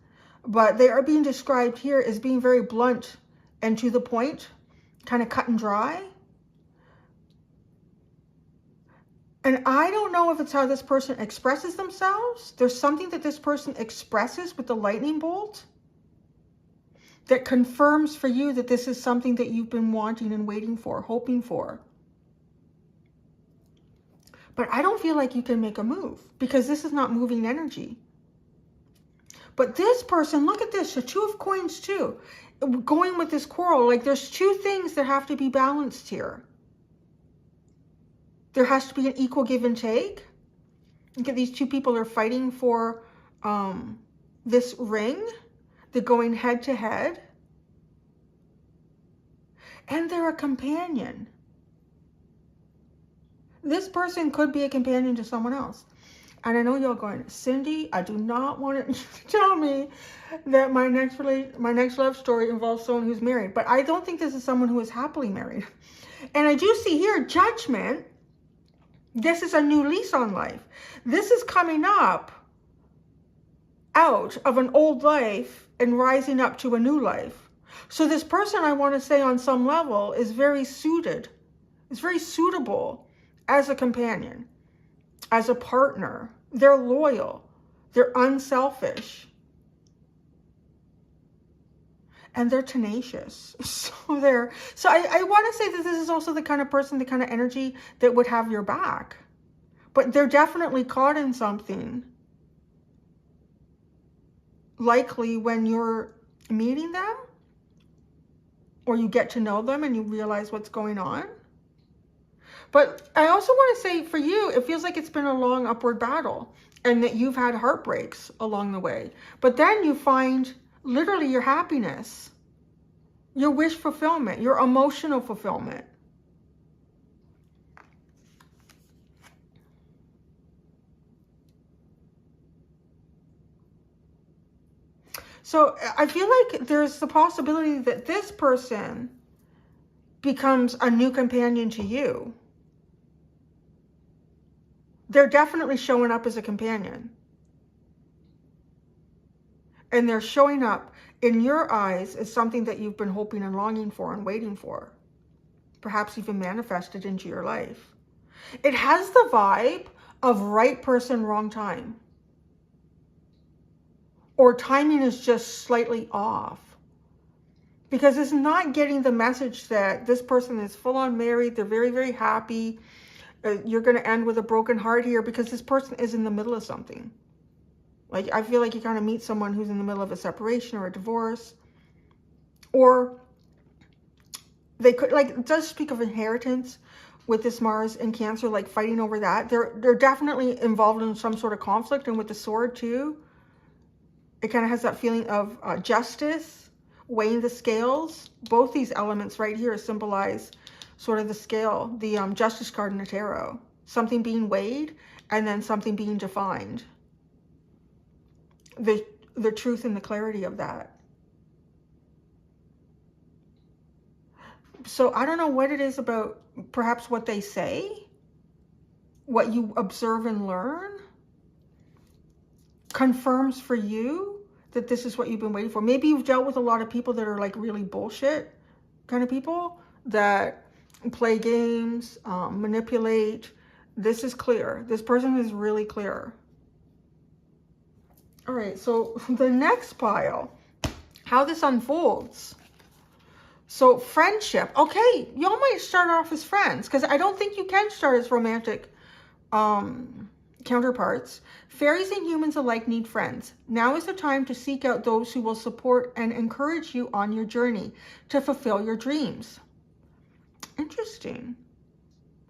but they are being described here as being very blunt and to the point, kind of cut and dry. And I don't know if it's how this person expresses themselves. There's something that this person expresses with the lightning bolt that confirms for you that this is something that you've been wanting and waiting for, hoping for. But I don't feel like you can make a move because this is not moving energy. But this person, look at this, the Two of Coins too. Going with this quarrel, like there's two things that have to be balanced here. There has to be an equal give and take. Look at these two people are fighting for this ring. They're going head to head. And they're a companion. This person could be a companion to someone else. And I know you're going, Cindy, I do not want to tell me that my next love story involves someone who's married. But I don't think this is someone who is happily married. And I do see here Judgment. This is a new lease on life. This is coming up out of an old life and rising up to a new life. So this person, I want to say on some level, is very suited. It's very suitable as a companion, as a partner. They're loyal. They're unselfish. And they're tenacious. So I want to say that this is also the kind of person, the kind of energy that would have your back. But they're definitely caught in something. Likely when you're meeting them, or you get to know them and you realize what's going on. But I also want to say for you, it feels like it's been a long upward battle and that you've had heartbreaks along the way. But then you find literally your happiness, your wish fulfillment, your emotional fulfillment. So I feel like there's the possibility that this person becomes a new companion to you. They're definitely showing up as a companion. And they're showing up in your eyes as something that you've been hoping and longing for and waiting for. Perhaps even manifested into your life. It has the vibe of right person, wrong time. Or timing is just slightly off. Because it's not getting the message that this person is full on married. They're very, very happy. You're going to end with a broken heart here because this person is in the middle of something. Like, I feel like you kind of meet someone who's in the middle of a separation or a divorce. Or they could, like, it does speak of inheritance with this Mars and Cancer, like fighting over that. They're definitely involved in some sort of conflict. And with the sword too, it kind of has that feeling of justice, weighing the scales. Both these elements right here symbolize sort of the scale, the Justice card in the tarot. Something being weighed and then something being defined. The truth and the clarity of that. So I don't know what it is about perhaps what they say, what you observe and learn, confirms for you that this is what you've been waiting for. Maybe you've dealt with a lot of people that are like really bullshit kind of people that play games, manipulate. This is clear. This person is really clear. All right, so the next pile, how this unfolds. So friendship. Okay, y'all might start off as friends because I don't think you can start as romantic counterparts. Fairies and humans alike need friends. Now is the time to seek out those who will support and encourage you on your journey to fulfill your dreams. Interesting.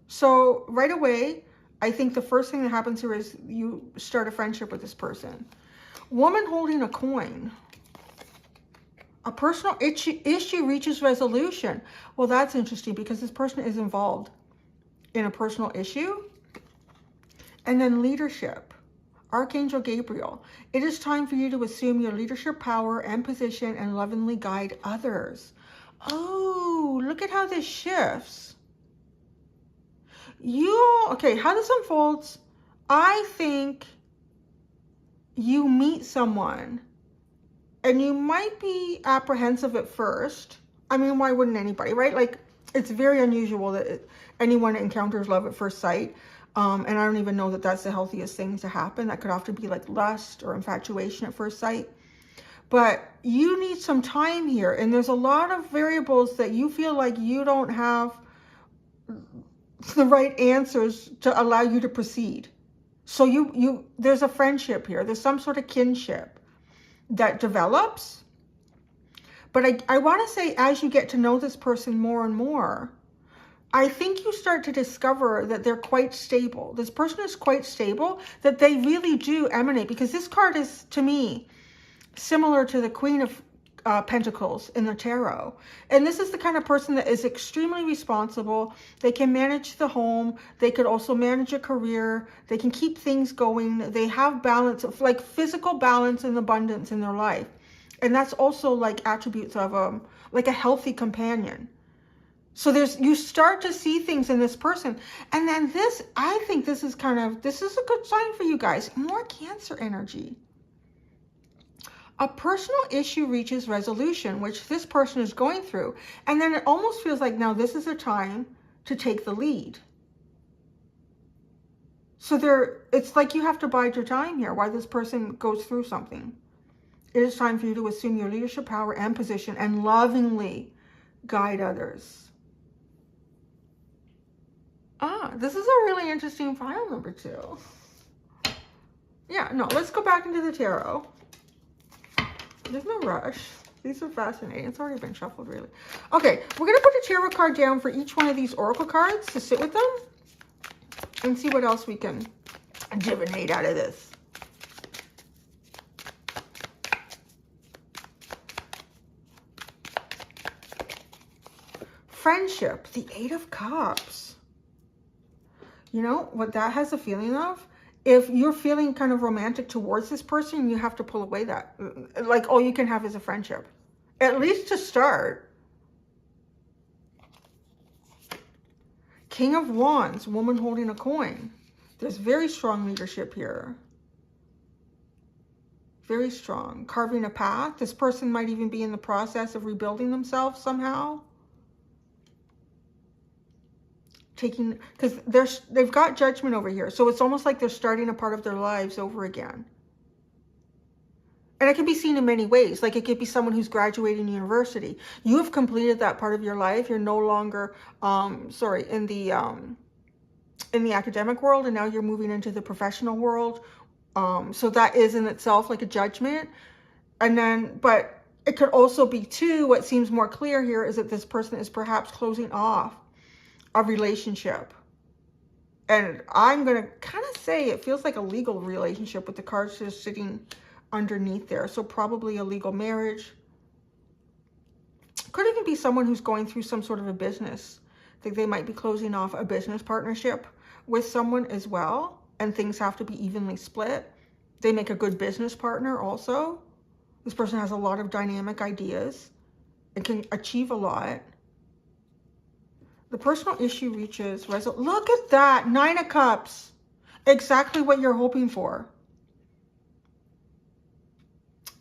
So right away, I think the first thing that happens here is you start a friendship with this person. Woman holding a coin. A personal issue reaches resolution. Well, that's interesting because this person is involved in a personal issue. And then leadership. Archangel Gabriel. It is time for you to assume your leadership power and position and lovingly guide others. Oh, look at how this shifts. Okay, how this unfolds, I think you meet someone and you might be apprehensive at first. I mean, why wouldn't anybody, right? Like, it's very unusual that anyone encounters love at first sight. And I don't even know that that's the healthiest thing to happen. That could often be like lust or infatuation at first sight. But you need some time here. And there's a lot of variables that you feel like you don't have the right answers to allow you to proceed. So there's a friendship here. There's some sort of kinship that develops. But I want to say, as you get to know this person more and more, I think you start to discover that they're quite stable. This person is quite stable, that they really do emanate. Because this card is, to me, similar to the Queen of Pentacles in the tarot. And this is the kind of person that is extremely responsible. They can manage the home. They could also manage a career. They can keep things going. They have balance, like physical balance and abundance in their life. And that's also like attributes of like a healthy companion. So you start to see things in this person. And then this, I think this is a good sign for you guys. More Cancer energy. A personal issue reaches resolution, which this person is going through. And then it almost feels like now this is a time to take the lead. So it's like you have to bide your time here while this person goes through something. It is time for you to assume your leadership power and position and lovingly guide others. This is a really interesting file, number 2. Yeah, no, let's go back into the tarot. There's no rush. These are fascinating. It's already been shuffled, really. Okay, we're going to put a tarot card down for each one of these oracle cards to sit with them and see what else we can divinate out of this. Friendship, the 8 of Cups. You know, what that has a feeling of If you're feeling kind of romantic towards this person, you have to pull away that. Like, all you can have is a friendship. At least to start. King of Wands, woman holding a coin. There's very strong leadership here. Very strong. Carving a path. This person might even be in the process of rebuilding themselves somehow. Because they've got Judgment over here. So it's almost like they're starting a part of their lives over again. And it can be seen in many ways. Like, it could be someone who's graduating university. You have completed that part of your life. You're no longer, in the academic world, and now you're moving into the professional world. So that is in itself like a judgment. And then, but it could also be too, what seems more clear here is that this person is perhaps closing off a relationship. And I'm going to kind of say it feels like a legal relationship with the cards just sitting underneath there. So probably a legal marriage. Could even be someone who's going through some sort of a business. I think they might be closing off a business partnership with someone as well. And things have to be evenly split. They make a good business partner also. This person has a lot of dynamic ideas and can achieve a lot. The personal issue reaches resolution. Look at that. 9 of Cups. Exactly what you're hoping for.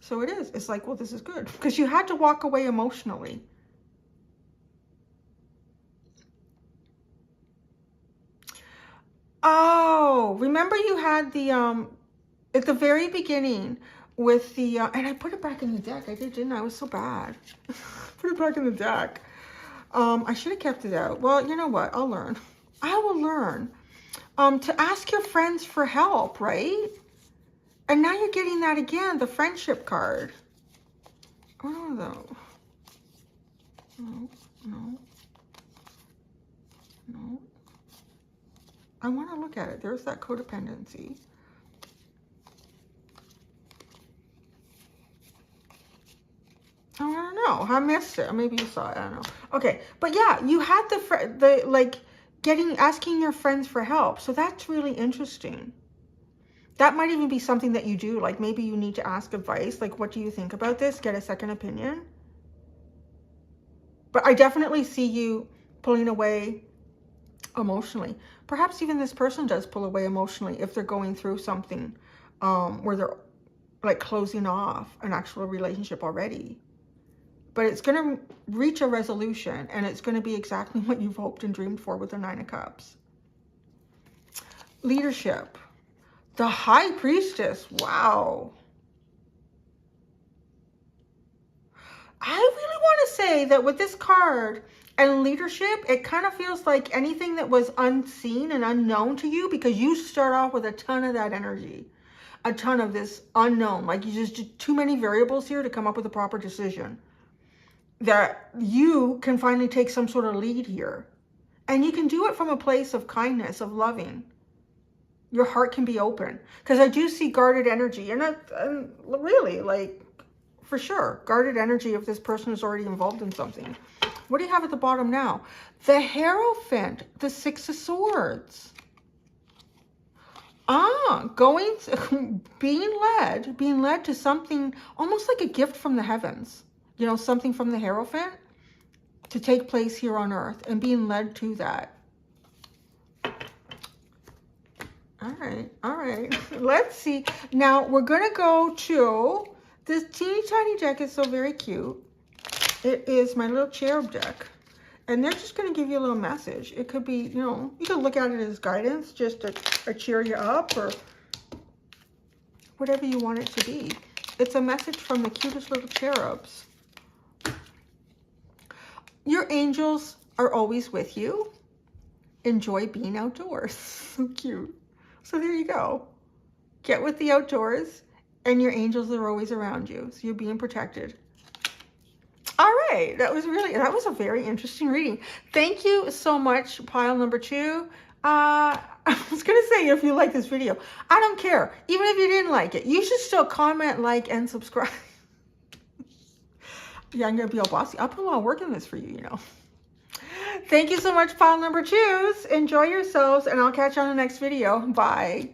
So it is. It's like, well, this is good. Because you had to walk away emotionally. Oh, remember you had the, at the very beginning with the, and I put it back in the deck. I did, didn't I? I was so bad. Put it back in the deck. I should have kept it out. Well, you know what? I'll learn. I will learn. To ask your friends for help, right? And now you're getting that again, the friendship card. Oh, no. No, no. No. I want to look at it. There's that codependency. Oh, I don't know. I missed it. Maybe you saw it. I don't know. Okay. But yeah, you had asking your friends for help. So that's really interesting. That might even be something that you do. Like, maybe you need to ask advice. Like, what do you think about this? Get a second opinion. But I definitely see you pulling away emotionally. Perhaps even this person does pull away emotionally if they're going through something where they're like closing off an actual relationship already. But it's going to reach a resolution, and it's going to be exactly what you've hoped and dreamed for with the 9 of Cups. Leadership. The High Priestess. Wow. I really want to say that with this card and leadership, it kind of feels like anything that was unseen and unknown to you, because you start off with a ton of that energy. A ton of this unknown. Like, you just too many variables here to come up with a proper decision. That you can finally take some sort of lead here. And you can do it from a place of kindness, of loving. Your heart can be open. Because I do see guarded energy. And really, like, for sure, guarded energy if this person is already involved in something. What do you have at the bottom now? The Hierophant, the 6 of Swords. Being led to something almost like a gift from the heavens. You know, something from the Hierophant to take place here on earth, and being led to that. All right. Let's see. Now, we're going to go to this teeny tiny deck. Is so very cute. It is my little cherub deck. And they're just going to give you a little message. It could be, you know, you can look at it as guidance, just to cheer you up, or whatever you want it to be. It's a message from the cutest little cherubs. Your angels are always with you. Enjoy being outdoors. So cute. So there you go. Get with the outdoors, and your angels are always around you. So you're being protected. All right. That was a very interesting reading. Thank you so much, pile number 2. I was going to say, if you like this video, I don't care. Even if you didn't like it, you should still comment, like, and subscribe. Yeah, I'm going to be all bossy. I'll put a lot of work in this for you, you know. Thank you so much, pile number 2s. Enjoy yourselves, and I'll catch you on the next video. Bye.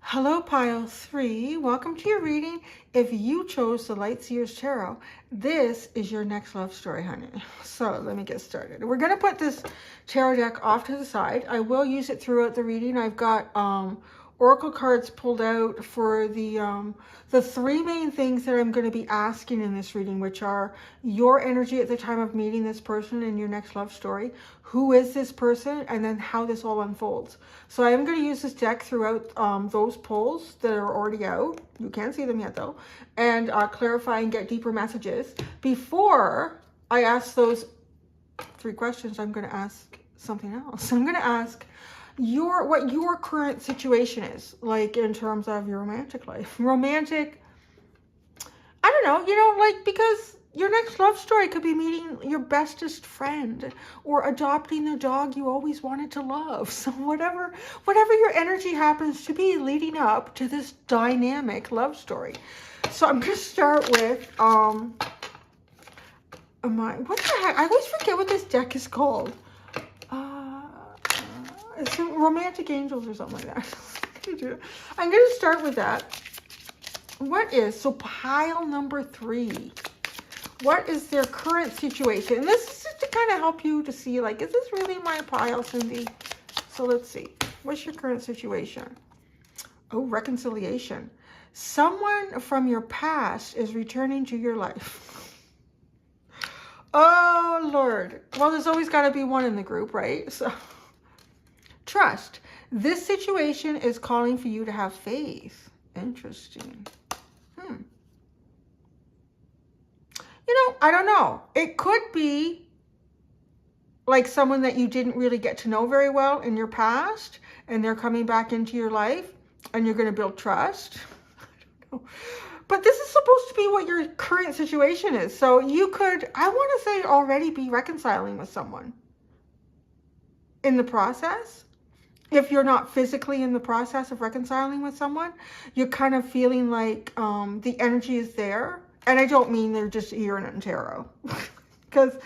Hello, Pile 3. Welcome to your reading. If you chose the Lightseer's Tarot, this is your next love story, honey. So let me get started. We're going to put this tarot deck off to the side. I will use it throughout the reading. I've got oracle cards pulled out for the three main things that I'm going to be asking in this reading, which are your energy at the time of meeting this person in your next love story, who is this person, and then how this all unfolds. So I am going to use this deck throughout those polls that are already out. You can't see them yet though, and clarify and get deeper messages. Before I ask those three questions, I'm going to ask something else. I'm going to ask what your current situation is, like in terms of your romantic life. Romantic, I don't know, like, because your next love story could be meeting your bestest friend or adopting the dog you always wanted to love. So whatever your energy happens to be leading up to this dynamic love story. So I'm going to start with, what the heck? I always forget what this deck is called. It's Romantic Angels or something like that. I'm going to start with that. So pile number 3. What is their current situation? And this is just to kind of help you to see, like, is this really my pile, Cindy? So let's see. What's your current situation? Oh, reconciliation. Someone from your past is returning to your life. Oh, Lord. Well, there's always got to be one in the group, right? So, trust. This situation is calling for you to have faith. Interesting. I don't know. It could be like someone that you didn't really get to know very well in your past, and they're coming back into your life, and you're going to build trust. I don't know. But this is supposed to be what your current situation is. So you could, I want to say, already be reconciling with someone in the process. If you're not physically in the process of reconciling with someone, you're kind of feeling like the energy is there. And I don't mean they're just here in tarot. Because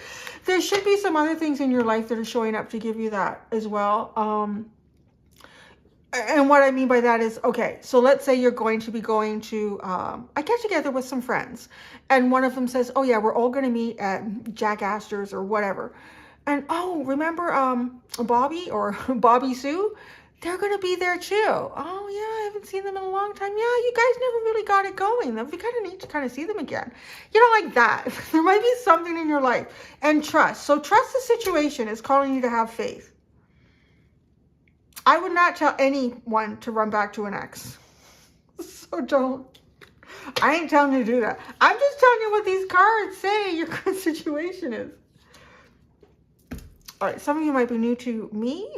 there should be some other things in your life that are showing up to give you that as well. And what I mean by that is, okay, so let's say you're going to be going to a get-together with some friends. And one of them says, oh yeah, we're all going to meet at Jack Astor's or whatever. And, oh, remember Bobby or Bobby Sue? They're going to be there too. Oh, yeah, I haven't seen them in a long time. Yeah, you guys never really got it going. We kind of need to kind of see them again. Like that. There might be something in your life. And trust. So trust the situation is calling you to have faith. I would not tell anyone to run back to an ex. So don't. I ain't telling you to do that. I'm just telling you what these cards say your current situation is. All right, some of you might be new to me.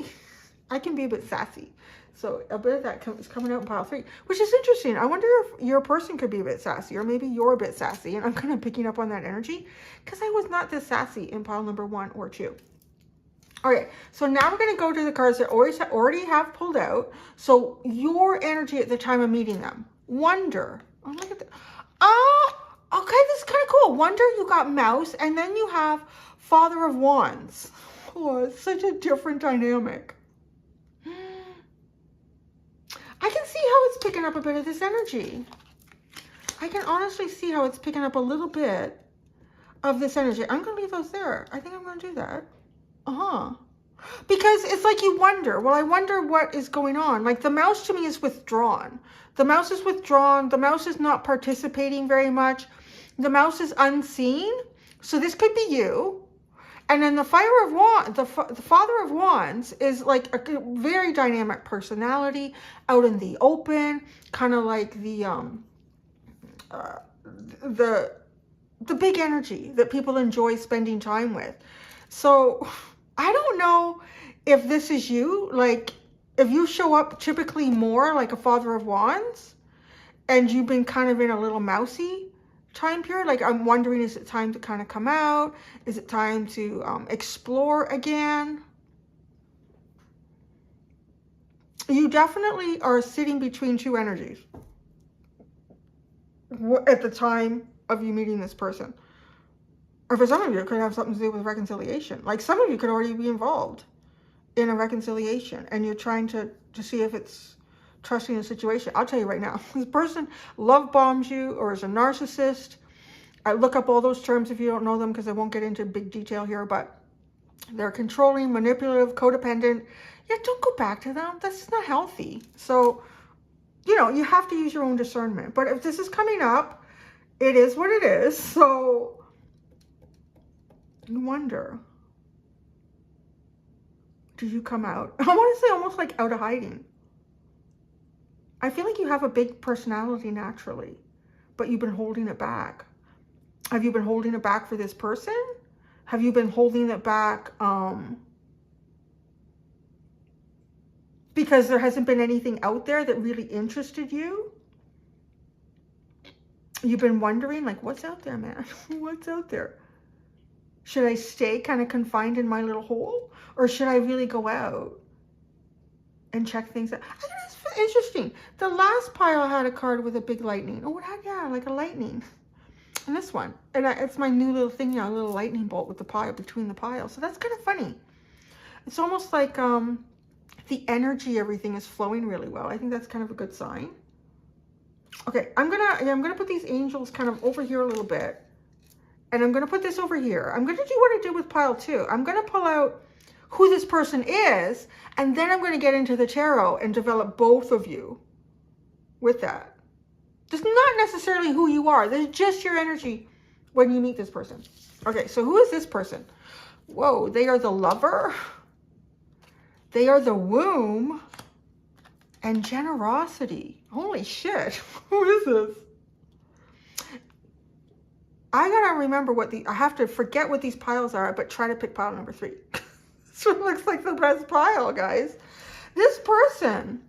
I can be a bit sassy. So a bit of that is coming out in pile 3, which is interesting. I wonder if your person could be a bit sassy, or maybe you're a bit sassy. And I'm kind of picking up on that energy because I was not this sassy in pile number 1 or 2. All right, so now we're going to go to the cards that already have pulled out. So your energy at the time of meeting them. Wonder. Oh, look at that. Oh, okay, this is kind of cool. Wonder, you got Mouse, and then you have Father of Wands. Oh, it's such a different dynamic. I can see how it's picking up a bit of this energy. I can honestly see how it's picking up a little bit of this energy. I'm going to leave those there. I think I'm going to do that. Because it's like you wonder, well, I wonder what is going on. Like the Mouse to me is withdrawn. The Mouse is withdrawn. The Mouse is not participating very much. The Mouse is unseen. So this could be you. And then the Fire of Wands, the Father of Wands is like a very dynamic personality out in the open, kind of like the big energy that people enjoy spending time with. So I don't know if this is you, like if you show up typically more like a Father of Wands and you've been kind of in a little mousy time period. Like I'm wondering, is it time to kind of come out? Is it time to explore again? You definitely are sitting between two energies at the time of you meeting this person. Or for some of you, it could have something to do with reconciliation. Like some of you could already be involved in a reconciliation and you're trying to see if it's trusting the situation. I'll tell you right now, this person love bombs you or is a narcissist. I look up all those terms if you don't know them, because I won't get into big detail here, but they're controlling, manipulative, codependent. Yeah, don't go back to them. That's not healthy. So, you know, you have to use your own discernment. But if this is coming up, it is what it is. So you wonder, do you come out? I want to say almost like out of hiding. I feel like you have a big personality naturally, but you've been holding it back. Have you been holding it back for this person? Have you been holding it back because there hasn't been anything out there that really interested you? You've been wondering, like, what's out there, man? What's out there? Should I stay kind of confined in my little hole? Or should I really go out and check things out? I think it's interesting. The last pile had a card with a big lightning. Oh, it had, yeah, like a lightning. And this one. And it's my new little thing now, a little lightning bolt with the pile, between the piles. So that's kind of funny. It's almost like the energy, everything is flowing really well. I think that's kind of a good sign. Okay, I'm gonna put these angels kind of over here a little bit. And I'm gonna put this over here. I'm gonna do what I did with pile 2. I'm gonna pull out who this person is, and then I'm gonna get into the tarot and develop both of you with that. It's not necessarily who you are. There's just your energy when you meet this person. Okay, so who is this person? Whoa, they are the lover. They are the womb. And generosity. Holy shit. Who is this? I gotta remember what I have to forget what these piles are, but try to pick pile number 3. So it looks like the best pile, guys. This person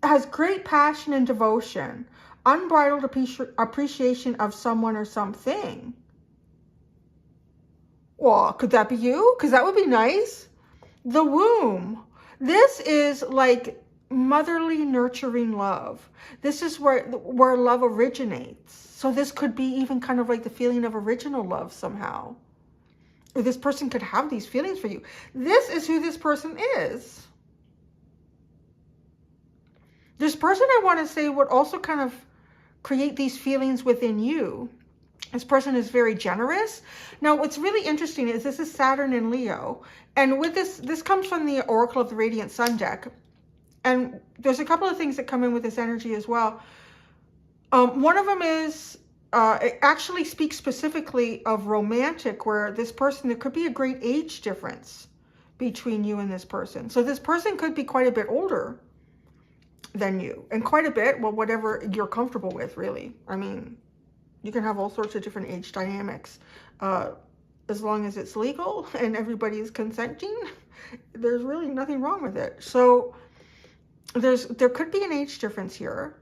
has great passion and devotion, unbridled appreciation of someone or something. Well, could that be you? Because that would be nice. The womb. This is like motherly, nurturing love. This is where love originates. So this could be even kind of like the feeling of original love somehow. Or this person could have these feelings for you. This is who this person is. This person, I want to say, would also kind of create these feelings within you. This person is very generous. Now, what's really interesting is this is Saturn and Leo. And with this comes from the Oracle of the Radiant Sun deck. And there's a couple of things that come in with this energy as well. One of them is, it actually speaks specifically of romantic, where this person, there could be a great age difference between you and this person. So this person could be quite a bit older than you. And quite a bit, well, whatever you're comfortable with, really. I mean, you can have all sorts of different age dynamics. As long as it's legal and everybody's consenting, there's really nothing wrong with it. So there could be an age difference here.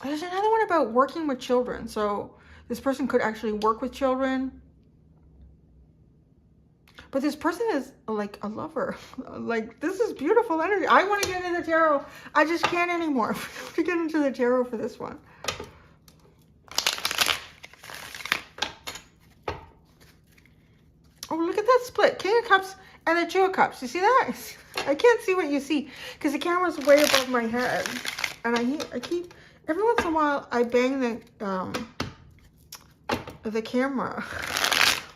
There's another one about working with children. So this person could actually work with children. But this person is like a lover. Like, this is beautiful energy. I want to get into the tarot. I just can't anymore to get into the tarot for this one. Oh, look at that split. King of Cups and the Two of Cups. You see that? I can't see what you see because the camera's way above my head. And I keep, every once in a while, I bang the camera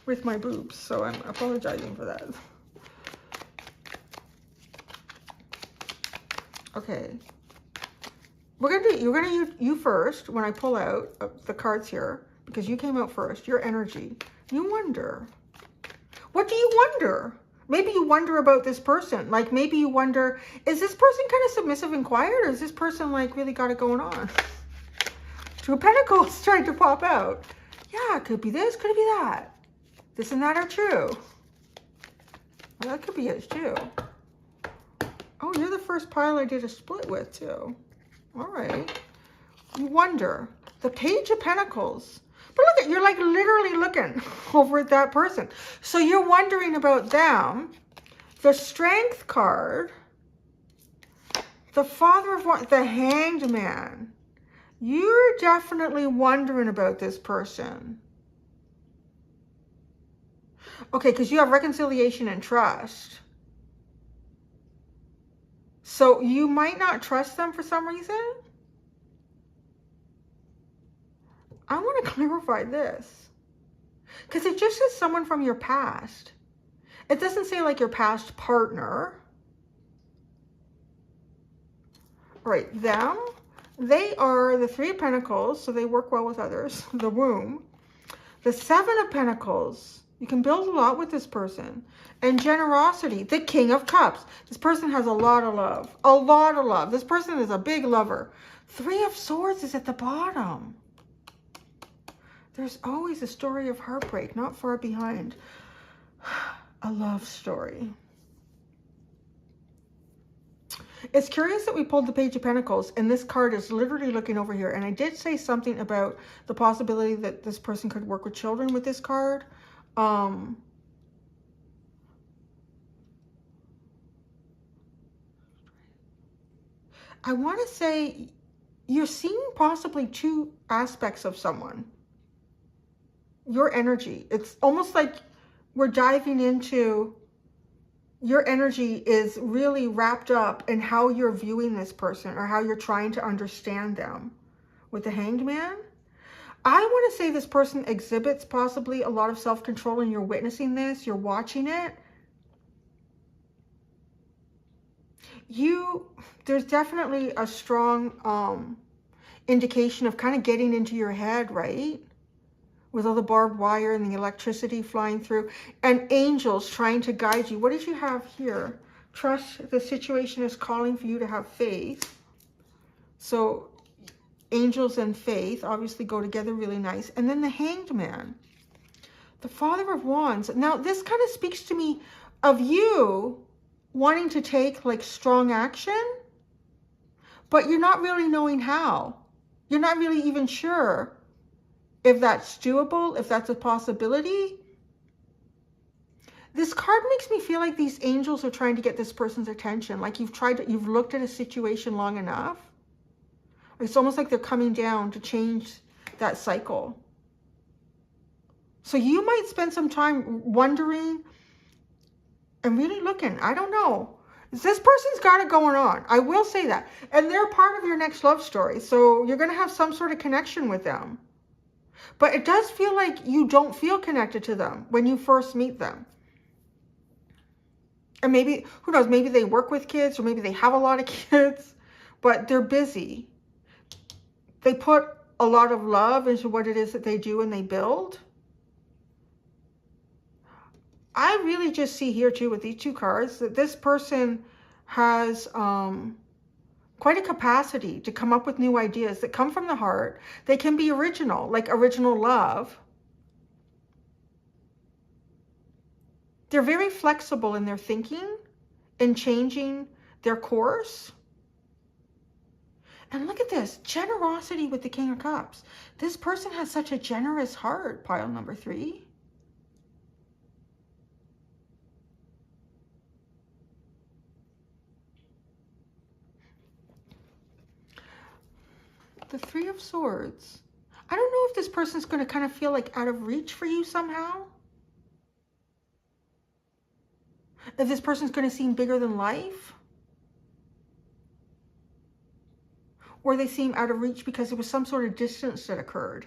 with my boobs. So I'm apologizing for that. Okay. You're gonna use you first when I pull out the cards here, because you came out first. Your energy. You wonder. What do you wonder? Maybe you wonder about this person. Like, maybe you wonder, is this person kind of submissive and quiet, or is this person like really got it going on? Two of Pentacles tried to pop out. Yeah, it could be this, could it be that. This and that are true. Well, that could be it too. Oh, you're the first pile I did a split with too. All right. You wonder. The Page of Pentacles. But look at, you're like literally looking over at that person. So you're wondering about them. The Strength card. The Father of Wands. The Hanged Man. You're definitely wondering about this person. Okay, because you have reconciliation and trust. So you might not trust them for some reason. I want to clarify this, because it just says someone from your past. It doesn't say like your past partner. Right, them. They are the Three of Pentacles, so they work well with others. The womb. The Seven of Pentacles. You can build a lot with this person. And generosity. The King of Cups. This person has a lot of love. A lot of love. This person is a big lover. Three of Swords is at the bottom. There's always a story of heartbreak not far behind. A love story. It's curious that we pulled the Page of Pentacles and this card is literally looking over here. And I did say something about the possibility that this person could work with children with this card. I want to say you're seeing possibly two aspects of someone. Your energy. It's almost like we're diving into... Your energy is really wrapped up in how you're viewing this person or how you're trying to understand them. With the Hanged Man, I want to say this person exhibits possibly a lot of self-control, and you're witnessing this, you're watching it. There's definitely a strong indication of kind of getting into your head, right? With all the barbed wire and the electricity flying through, and angels trying to guide you. What did you have here? Trust the situation is calling for you to have faith. So angels and faith obviously go together really nice. And then the Hanged Man, the Father of Wands. Now this kind of speaks to me of you wanting to take like strong action, but you're not really knowing how. You're not really even sure if that's doable, if that's a possibility. This card makes me feel like these angels are trying to get this person's attention. Like you've looked at a situation long enough. It's almost like they're coming down to change that cycle. So you might spend some time wondering and really looking. I don't know. This person's got it going on. I will say that. And they're part of your next love story. So you're going to have some sort of connection with them. But it does feel like you don't feel connected to them when you first meet them. And maybe, who knows, maybe they work with kids or maybe they have a lot of kids, but they're busy. They put a lot of love into what it is that they do and they build. I really just see here too with these two cards that this person has... quite a capacity to come up with new ideas that come from the heart. They can be original, like original love. They're very flexible in their thinking and changing their course. And look at this, generosity with the King of Cups. This person has such a generous heart, pile number 3. The Three of Swords. I don't know if this person's going to kind of feel like out of reach for you somehow. If this person's going to seem bigger than life. Or they seem out of reach because there was some sort of distance that occurred.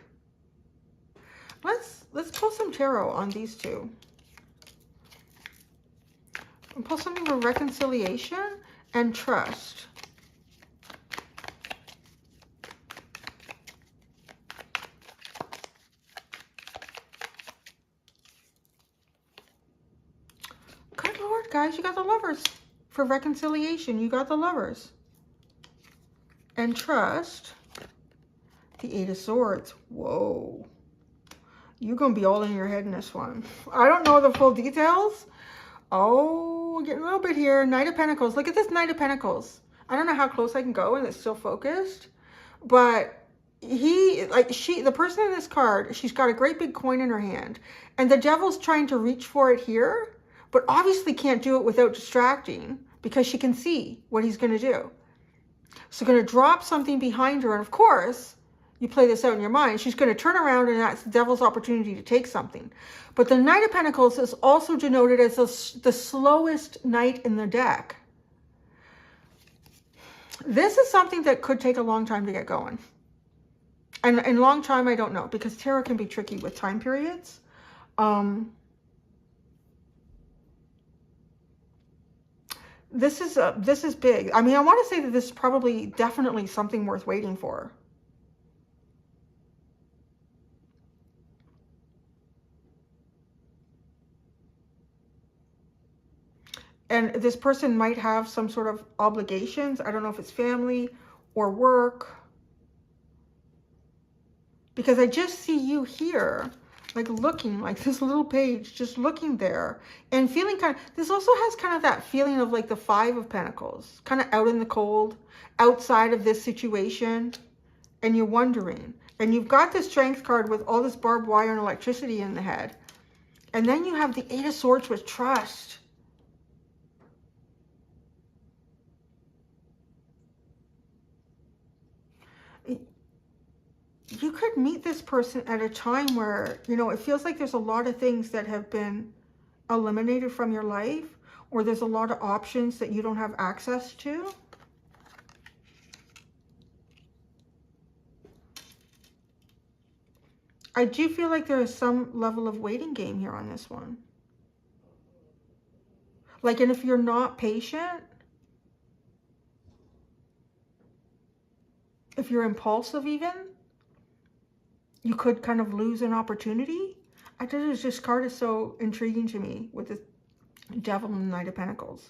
Let's pull some tarot on these two. And pull something for reconciliation and trust. Guys, you got the Lovers. For reconciliation, you got the Lovers. And trust, the Eight of Swords. Whoa. You're going to be all in your head in this one. I don't know the full details. Oh, we're getting a little bit here. Knight of Pentacles. Look at this Knight of Pentacles. I don't know how close I can go and it's still focused. But the person in this card, she's got a great big coin in her hand. And the Devil's trying to reach for it here. But obviously can't do it without distracting because she can see what he's going to do. So going to drop something behind her. And of course, you play this out in your mind. She's going to turn around and that's the Devil's opportunity to take something. But the Knight of Pentacles is also denoted as the slowest knight in the deck. This is something that could take a long time to get going. And long time, I don't know, because tarot can be tricky with time periods. This is big. I mean, I want to say that this is probably definitely something worth waiting for. And this person might have some sort of obligations. I don't know if it's family or work. Because I just see you here, like looking, like this little page, just looking there and feeling kind of, this also has kind of that feeling of like the Five of Pentacles, kind of out in the cold, outside of this situation, and you're wondering. And you've got the Strength card with all this barbed wire and electricity in the head. And then you have the Eight of Swords with trust. You could meet this person at a time where, you know, it feels like there's a lot of things that have been eliminated from your life, or there's a lot of options that you don't have access to. I do feel like there is some level of waiting game here on this one. Like, and if you're not patient, if you're impulsive even, you could kind of lose an opportunity. I thought this card is so intriguing to me with the Devil and the Knight of Pentacles.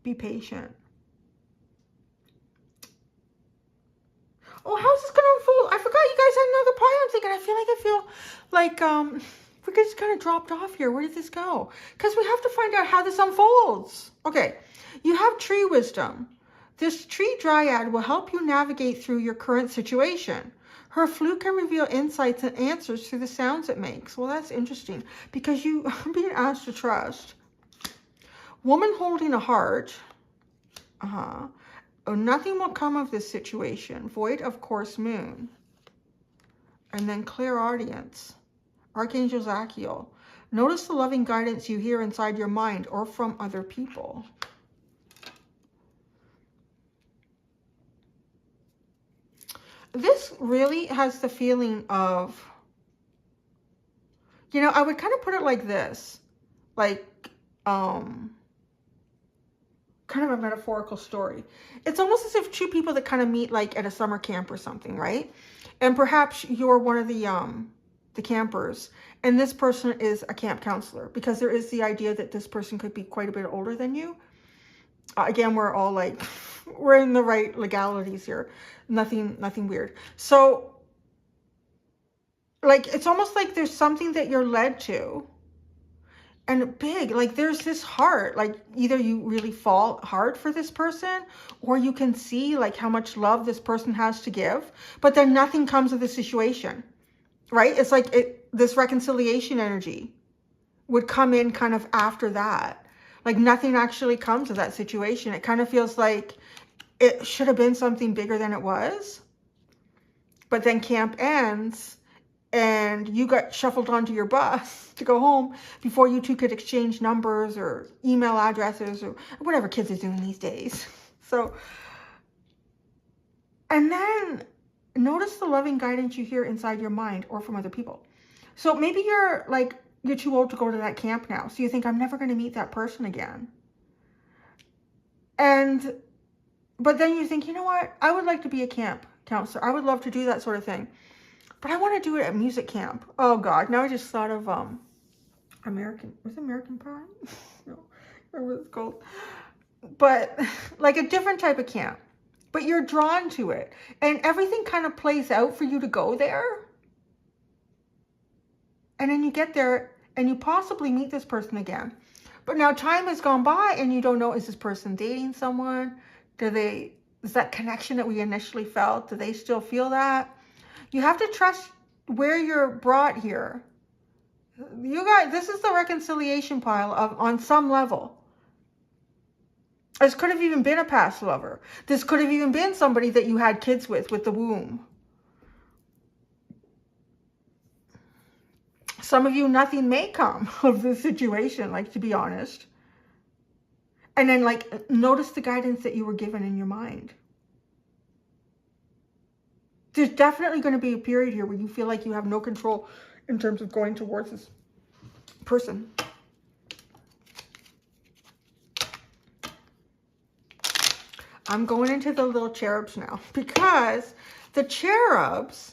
Be patient. Oh, how's this going to unfold? I forgot you guys had another pile. I'm thinking, I feel like we just kind of dropped off here. Where did this go? Because we have to find out how this unfolds. Okay, you have tree wisdom. This tree dryad will help you navigate through your current situation. Her flute can reveal insights and answers through the sounds it makes. Well, that's interesting because you are being asked to trust. Woman holding a heart. Oh, nothing will come of this situation. Void of course moon. And then clairaudience. Archangel Zachiel. Notice the loving guidance you hear inside your mind or from other people. This really has the feeling of, you know, I would kind of put it like this, like, kind of a metaphorical story. It's almost as if two people that kind of meet like at a summer camp or something, right? And perhaps you're one of the campers, and this person is a camp counselor, because there is the idea that this person could be quite a bit older than you. Again, we're all like, we're in the right legalities here. Nothing weird. So, like, it's almost like there's something that you're led to. And big, like there's this heart, like either you really fall hard for this person, or you can see like how much love this person has to give, but then nothing comes of the situation, right? It's like this reconciliation energy would come in kind of after that. Like nothing actually comes of that situation. It kind of feels like it should have been something bigger than it was. But then camp ends and you got shuffled onto your bus to go home before you two could exchange numbers or email addresses or whatever kids are doing these days. So, and then notice the loving guidance you hear inside your mind or from other people. So maybe you're too old to go to that camp now. So you think, I'm never going to meet that person again. But then you think, you know what? I would like to be a camp counselor. I would love to do that sort of thing. But I want to do it at music camp. Oh God, now I just thought of American Pie? No, I remember what it's called. But like a different type of camp. But you're drawn to it. And everything kind of plays out for you to go there. And then you get there and you possibly meet this person again. But now time has gone by and you don't know, is this person dating someone? Is that connection that we initially felt? Do they still feel that? You have to trust where you're brought here. You guys, this is the reconciliation pile on some level. This could have even been a past lover. This could have even been somebody that you had kids with the womb. Some of you, nothing may come of this situation, like, to be honest. And then, like, notice the guidance that you were given in your mind. There's definitely going to be a period here where you feel like you have no control in terms of going towards this person. I'm going into the little cherubs now, because the cherubs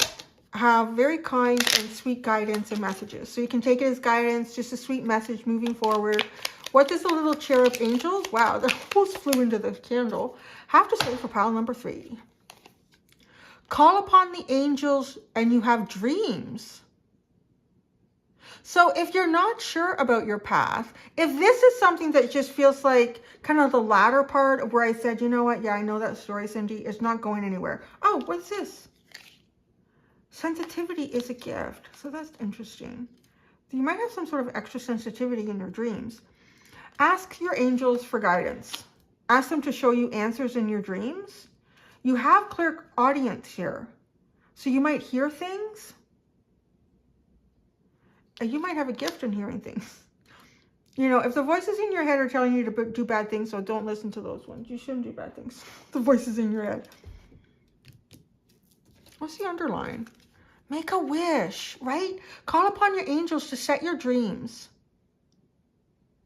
have very kind and sweet guidance and messages. So you can take it as guidance, just a sweet message moving forward. What does the little cherub angels? Wow, they almost flew into the candle. Have to say for pile number 3. Call upon the angels and you have dreams. So if you're not sure about your path, if this is something that just feels like kind of the latter part of where I said, you know what? Yeah, I know that story, Cindy. It's not going anywhere. Oh, what's this? Sensitivity is a gift. So that's interesting. You might have some sort of extra sensitivity in your dreams. Ask your angels for guidance. Ask them to show you answers in your dreams. You have clear audience here. So you might hear things. And you might have a gift in hearing things. You know, if the voices in your head are telling you to do bad things, so don't listen to those ones. You shouldn't do bad things. The voices in your head. What's the underline? Make a wish, right? Call upon your angels to set your dreams.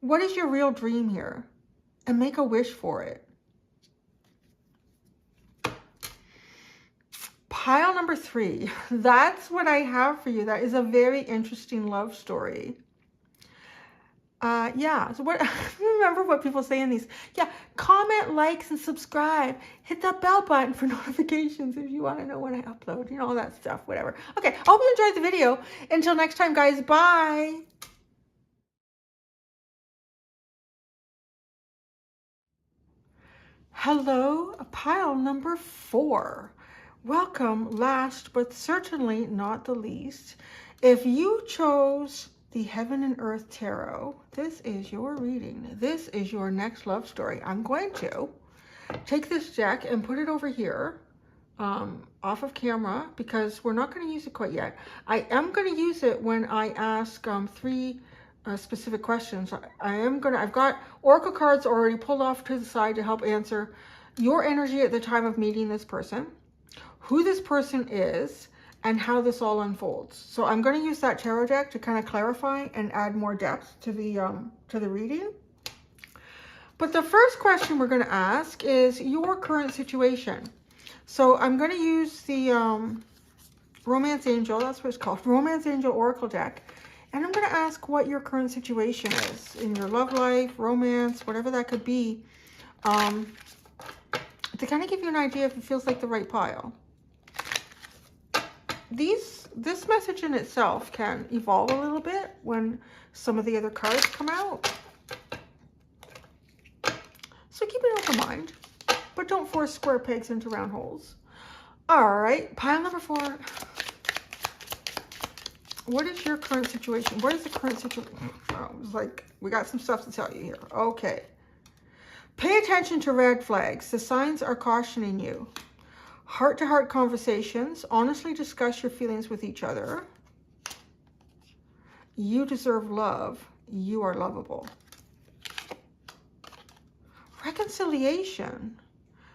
What is your real dream here? And make a wish for it. Pile number 3. That's what I have for you. That is a very interesting love story. Yeah, so what, remember what people say in these. Yeah, comment, likes, and subscribe. Hit that bell button for notifications if you want to know when I upload. You know, all that stuff, whatever. Okay, I hope you enjoyed the video. Until next time, guys, bye. Hello, pile number 4. Welcome, last but certainly not the least. If you chose the Heaven and Earth Tarot, this is your reading. This is your next love story. I'm going to take this deck and put it over here off of camera, because we're not going to use it quite yet. I am going to use it when I ask 3 specific questions. I've got oracle cards already pulled off to the side to help answer your energy at the time of meeting this person, who this person is, and how this all unfolds. So I'm going to use that tarot deck to kind of clarify and add more depth to the reading. But the first question we're going to ask is your current situation. So I'm going to use the Romance Angel, that's what it's called, Romance Angel Oracle deck. And I'm going to ask what your current situation is in your love life, romance, whatever that could be, to kind of give you an idea if it feels like the right pile. This message in itself can evolve a little bit when some of the other cards come out. So keep an open mind, but don't force square pegs into round holes. All right, pile number 4. What is your current situation? What is the current situation? Oh, it's like we got some stuff to tell you here. Okay. Pay attention to red flags. The signs are cautioning you. Heart-to-heart conversations. Honestly discuss your feelings with each other. You deserve love. You are lovable. Reconciliation.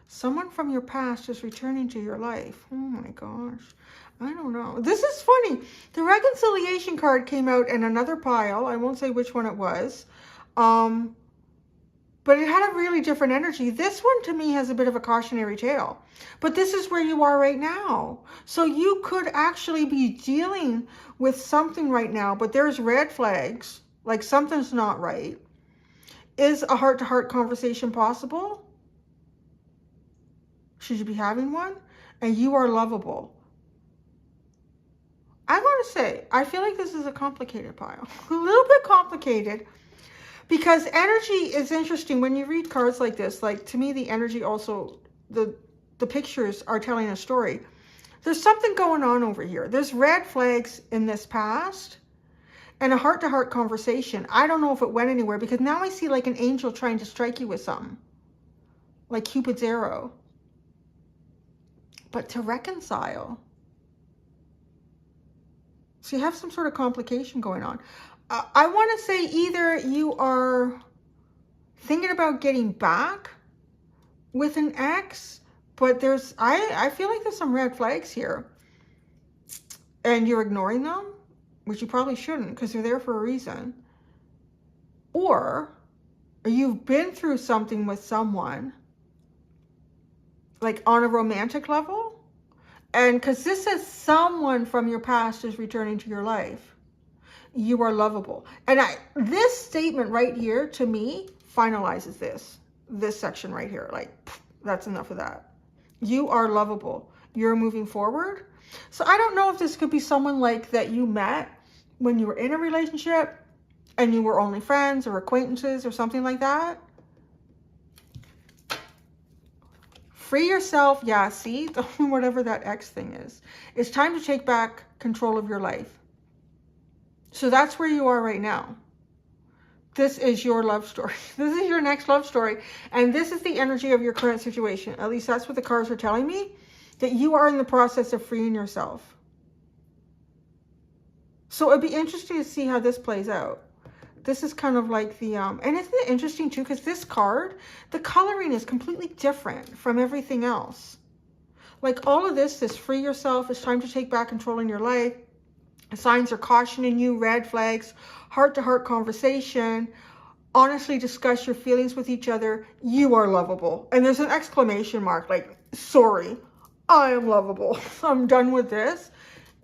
Someone from your past is returning to your life. Oh my gosh. I don't know. This is funny. The reconciliation card came out in another pile. I won't say which one it was. But it had a really different energy. This one to me has a bit of a cautionary tale. But this is where you are right now. So you could actually be dealing with something right now, but there's red flags, like something's not right. Is a heart-to-heart conversation possible? Should you be having one? And you are lovable. I want to say, I feel like this is a complicated pile. A little bit complicated. Because energy is interesting when you read cards like this. Like, to me, the energy also, the pictures are telling a story. There's something going on over here. There's red flags in this past and a heart-to-heart conversation. I don't know if it went anywhere, because now I see like an angel trying to strike you with something. Like Cupid's arrow. But to reconcile. So you have some sort of complication going on. I want to say either you are thinking about getting back with an ex, but I feel like there's some red flags here. and you're ignoring them, which you probably shouldn't because they're there for a reason. Or you've been through something with someone, like on a romantic level, and because this is someone from your past is returning to your life. You are lovable. And this statement right here, to me, finalizes this section right here. Like, that's enough of that. You are lovable. You're moving forward. So I don't know if this could be someone like that you met when you were in a relationship and you were only friends or acquaintances or something like that. Free yourself. Yeah, see, whatever that X thing is. It's time to take back control of your life. So that's where you are right now. This is your love story. This is your next love story. And this is the energy of your current situation. At least that's what the cards are telling me. That you are in the process of freeing yourself. So it'd be interesting to see how this plays out. This is kind of like the, and isn't it interesting too? Because this card, the coloring is completely different from everything else. Like all of this free yourself. It's time to take back control in your life. Signs are cautioning you, red flags, heart-to-heart conversation, honestly discuss your feelings with each other. You are lovable. And there's an exclamation mark, like, sorry, I am lovable. I'm done with this.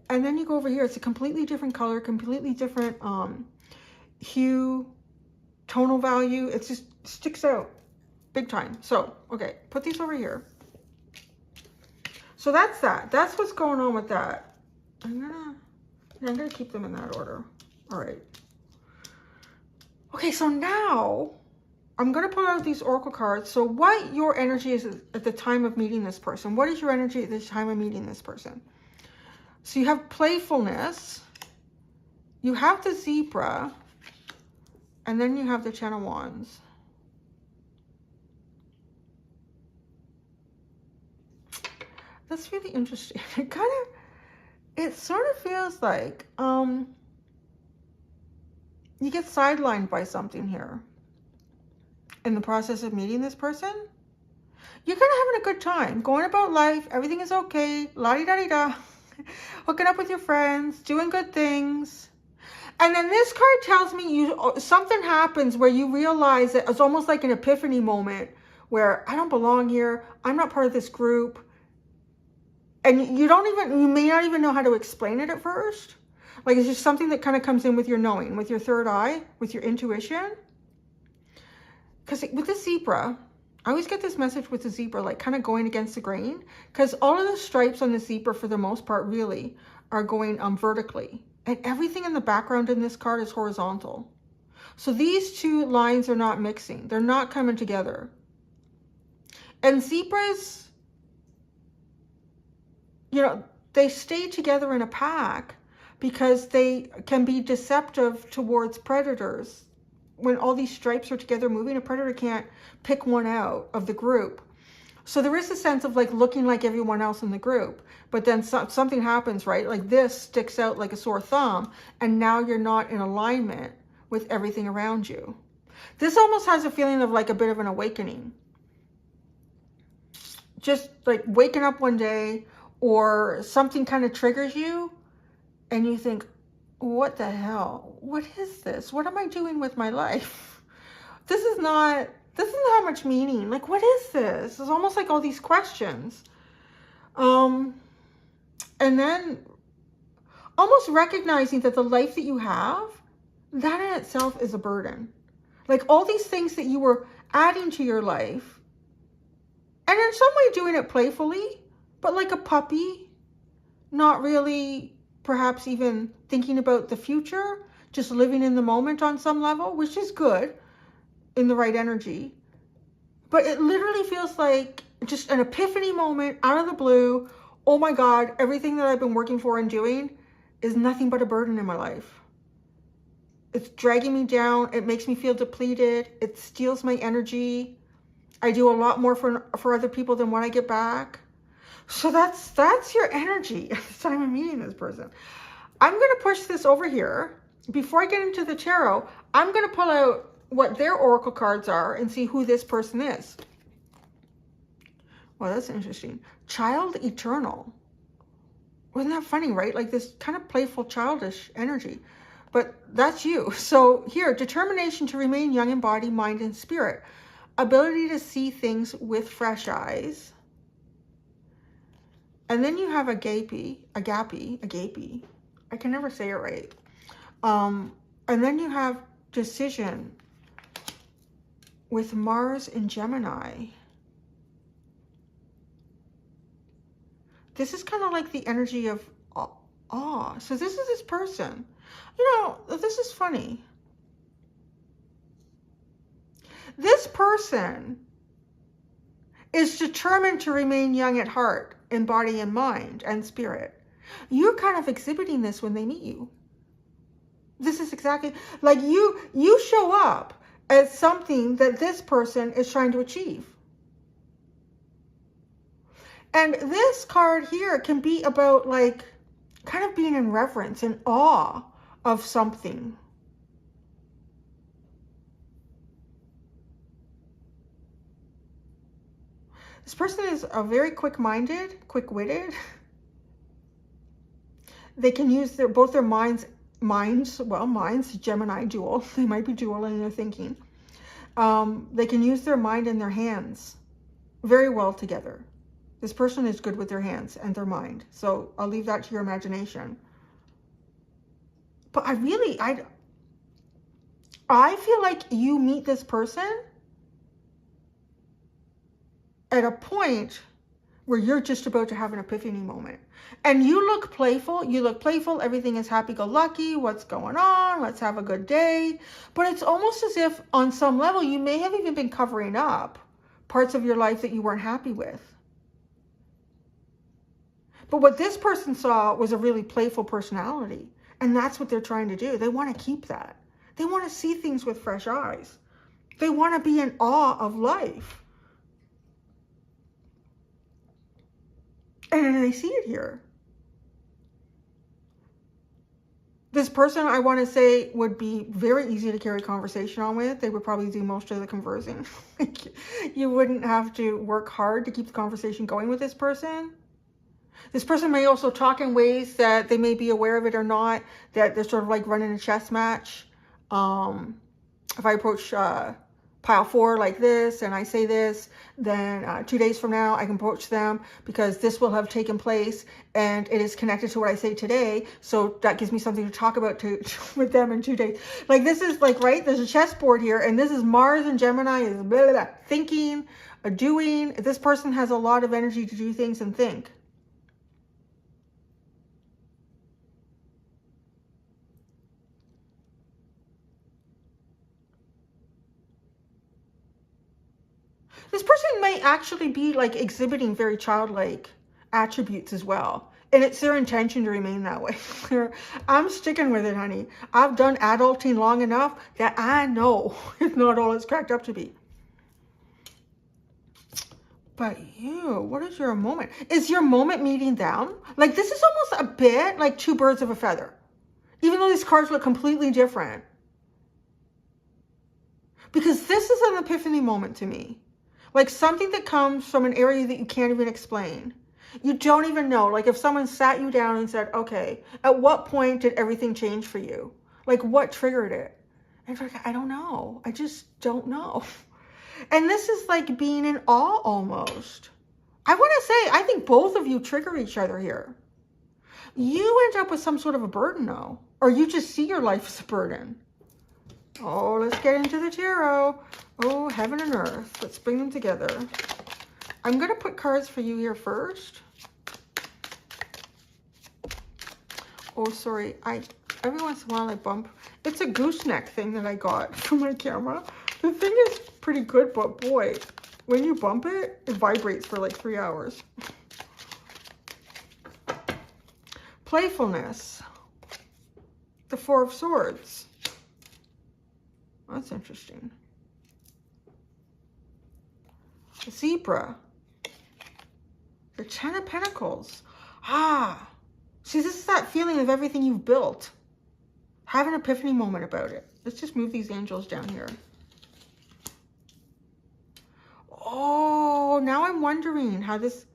And then you go over here. It's a completely different color, completely different hue, tonal value. It just sticks out big time. So, okay, put these over here. So that's that. That's what's going on with that. I'm gonna keep them in that order. All right. Okay, so now I'm gonna pull out these oracle cards. So what your energy is at the time of meeting this person? What is your energy at the time of meeting this person? So you have playfulness, you have the zebra, and then you have the Ten of Wands. That's really interesting. It sort of feels like you get sidelined by something here in the process of meeting this person. You're kind of having a good time, going about life. Everything is okay, la-di-da-di-da, hooking up with your friends, doing good things. And then this card tells me something happens where you realize that it's almost like an epiphany moment where I don't belong here. I'm not part of this group. And you may not even know how to explain it at first. Like it's just something that kind of comes in with your knowing, with your third eye, with your intuition. Because with the zebra, I always get this message with the zebra, like kind of going against the grain. Because all of the stripes on the zebra, for the most part, really are going vertically. And everything in the background in this card is horizontal. So these two lines are not mixing. They're not coming together. And zebras, you know, they stay together in a pack because they can be deceptive towards predators. When all these stripes are together moving, a predator can't pick one out of the group. So there is a sense of like looking like everyone else in the group, but then something happens, right? Like this sticks out like a sore thumb, and now you're not in alignment with everything around you. This almost has a feeling of like a bit of an awakening. Just like waking up one day, or something kind of triggers you and you think, what the hell? What is this? What am I doing with my life? This doesn't have much meaning. Like, what is this? It's almost like all these questions. And then almost recognizing that the life that you have, that in itself is a burden. Like all these things that you were adding to your life, and in some way doing it playfully, but like a puppy, not really perhaps even thinking about the future, just living in the moment on some level, which is good in the right energy. But it literally feels like just an epiphany moment out of the blue. Oh my God, everything that I've been working for and doing is nothing but a burden in my life. It's dragging me down. It makes me feel depleted. It steals my energy. I do a lot more for other people than what I get back. So that's your energy at the time of meeting this person. I'm going to push this over here. Before I get into the tarot, I'm going to pull out what their oracle cards are and see who this person is. Well, that's interesting. Child eternal. Wasn't that funny, right? Like this kind of playful, childish energy. But that's you. So here, determination to remain young in body, mind, and spirit. Ability to see things with fresh eyes. And then you have agape. I can never say it right. And then you have decision with Mars in Gemini. This is kind of like the energy of awe. So this is this person. You know, this is funny. This person is determined to remain young at heart, in body and mind and spirit. You're kind of exhibiting this when they meet you. This is exactly like you show up as something that this person is trying to achieve. And this card here can be about like kind of being in reverence and awe of something. This person is a very quick-minded, quick-witted. They can use both their minds, Gemini dual. They might be dual in their thinking. They can use their mind and their hands very well together. This person is good with their hands and their mind. So I'll leave that to your imagination. But I feel like you meet this person at a point where you're just about to have an epiphany moment. And you look playful. Everything is happy-go-lucky. What's going on? Let's have a good day. But it's almost as if on some level you may have even been covering up parts of your life that you weren't happy with. But what this person saw was a really playful personality. And that's what they're trying to do. They want to keep that. They want to see things with fresh eyes. They want to be in awe of life. And they see it here. This person, I want to say, would be very easy to carry conversation on with. They would probably do most of the conversing. You wouldn't have to work hard to keep the conversation going with this person. This person may also talk in ways that they may be aware of it or not, that they're sort of like running a chess match. If I approach pile 4 like this and I say this, then 2 days from now I can approach them because this will have taken place and it is connected to what I say today. So that gives me something to talk about with them in 2 days. Like this is like, right, there's a chessboard here and this is Mars and Gemini is blah, blah, blah, thinking, doing. This person has a lot of energy to do things and think. This person may actually be like exhibiting very childlike attributes as well. And it's their intention to remain that way. I'm sticking with it, honey. I've done adulting long enough that I know it's not all it's cracked up to be. But you, what is your moment? Is your moment meeting them? Like this is almost a bit like two birds of a feather. Even though these cards look completely different. Because this is an epiphany moment to me. Like something that comes from an area that you can't even explain. You don't even know. Like if someone sat you down and said, okay, at what point did everything change for you? Like what triggered it? And you're like, I don't know. I just don't know. And this is like being in awe almost. I want to say, I think both of you trigger each other here. You end up with some sort of a burden though. Or you just see your life as a burden. Oh, let's get into the tarot. Oh, heaven and earth. Let's bring them together. I'm going to put cards for you here first. Oh, sorry. Every once in a while I bump. It's a gooseneck thing that I got from my camera. The thing is pretty good, but boy, when you bump it, it vibrates for like 3 hours. Playfulness. The Four of Swords. That's interesting. Zebra. The Ten of Pentacles. Ah. See, this is that feeling of everything you've built. Have an epiphany moment about it. Let's just move these angels down here. Oh, now I'm wondering how this...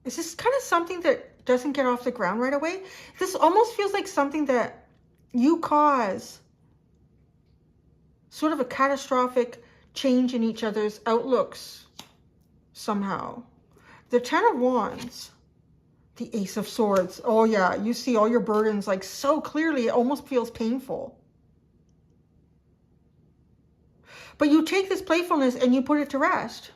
Is this kind of something that doesn't get off the ground right away. This almost feels like something that you cause sort of a catastrophic change in each other's outlooks somehow. The Ten of Wands, the Ace of Swords. Oh yeah, you see all your burdens like so clearly, it almost feels painful. But you take this playfulness and you put it to rest.